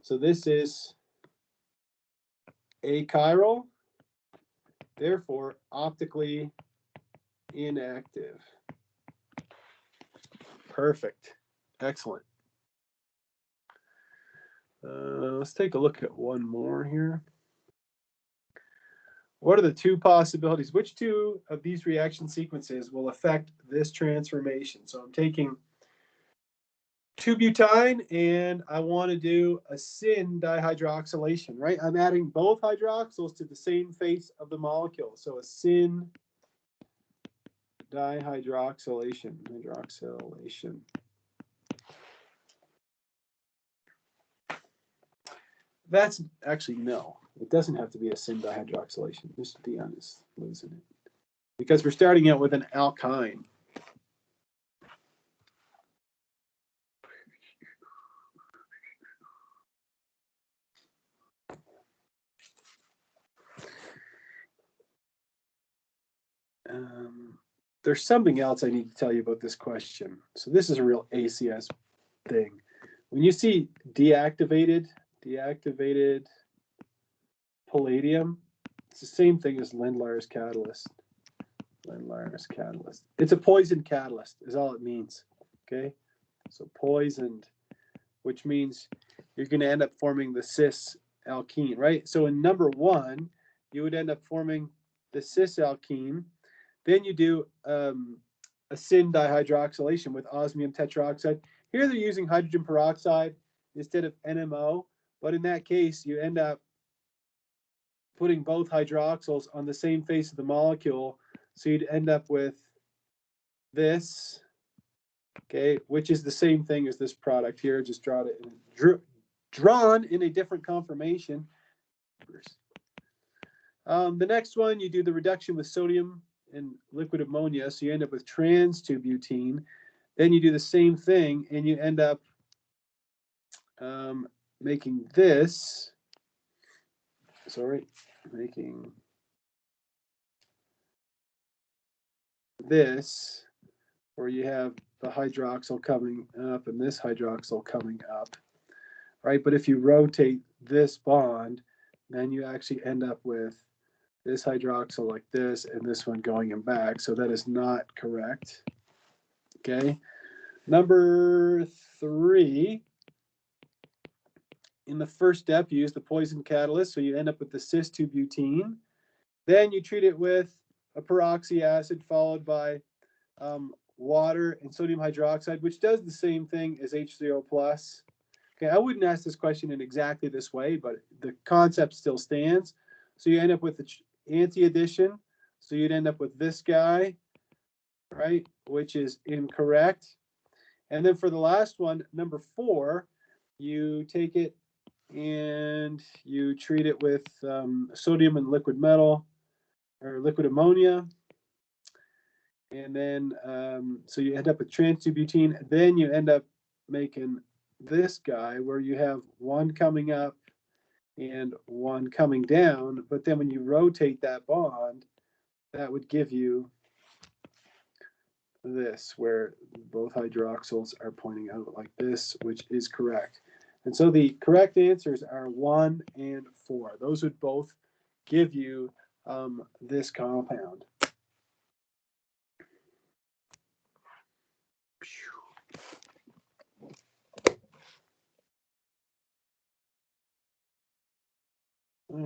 So this is achiral, therefore optically inactive. Perfect. Excellent. Let's take a look at one more here. What are the two possibilities? Which two of these reaction sequences will affect this transformation? So I'm taking 2-butyne and I want to do a syn dihydroxylation, right? I'm adding both hydroxyls to the same face of the molecule. So a syn dihydroxylation, That's actually no. It doesn't have to be a syn dihydroxylation. Just be honest, losing it. Because we're starting out with an alkyne. There's something else I need to tell you about this question. So this is a real ACS thing. When you see deactivated palladium, it's the same thing as Lindlar's catalyst. Lindlar's catalyst. It's a poisoned catalyst is all it means. Okay, so poisoned, which means you're going to end up forming the cis alkene, right? So in number 1, you would end up forming the cis alkene. Then you do a syn dihydroxylation with osmium tetroxide. Here they're using hydrogen peroxide instead of NMO, but in that case, you end up putting both hydroxyls on the same face of the molecule. So you'd end up with this, okay, which is the same thing as this product here, just drawn in a different conformation. The next one, you do the reduction with sodium and liquid ammonia, so you end up with trans 2-butene. Then you do the same thing, and you end up making this. Making this, where you have the hydroxyl coming up and this hydroxyl coming up, right? But if you rotate this bond, then you actually end up with this hydroxyl like this, and this one going in back. So that is not correct. Okay. Number 3, in the first step, you use the poison catalyst, so you end up with the cis 2-butene. Then you treat it with a peroxy acid followed by water and sodium hydroxide, which does the same thing as H3O+. Okay, I wouldn't ask this question in exactly this way, but the concept still stands. So you end up with anti-addition. So you'd end up with this guy, right, which is incorrect. And then for the last one, number 4, you take it and you treat it with sodium and liquid metal or liquid ammonia. And then, so you end up with trans-2-butene. Then you end up making this guy where you have one coming up and one coming down. But then when you rotate that bond, that would give you this, where both hydroxyls are pointing out like this, which is correct. And so the correct answers are 1 and 4. Those would both give you this compound. All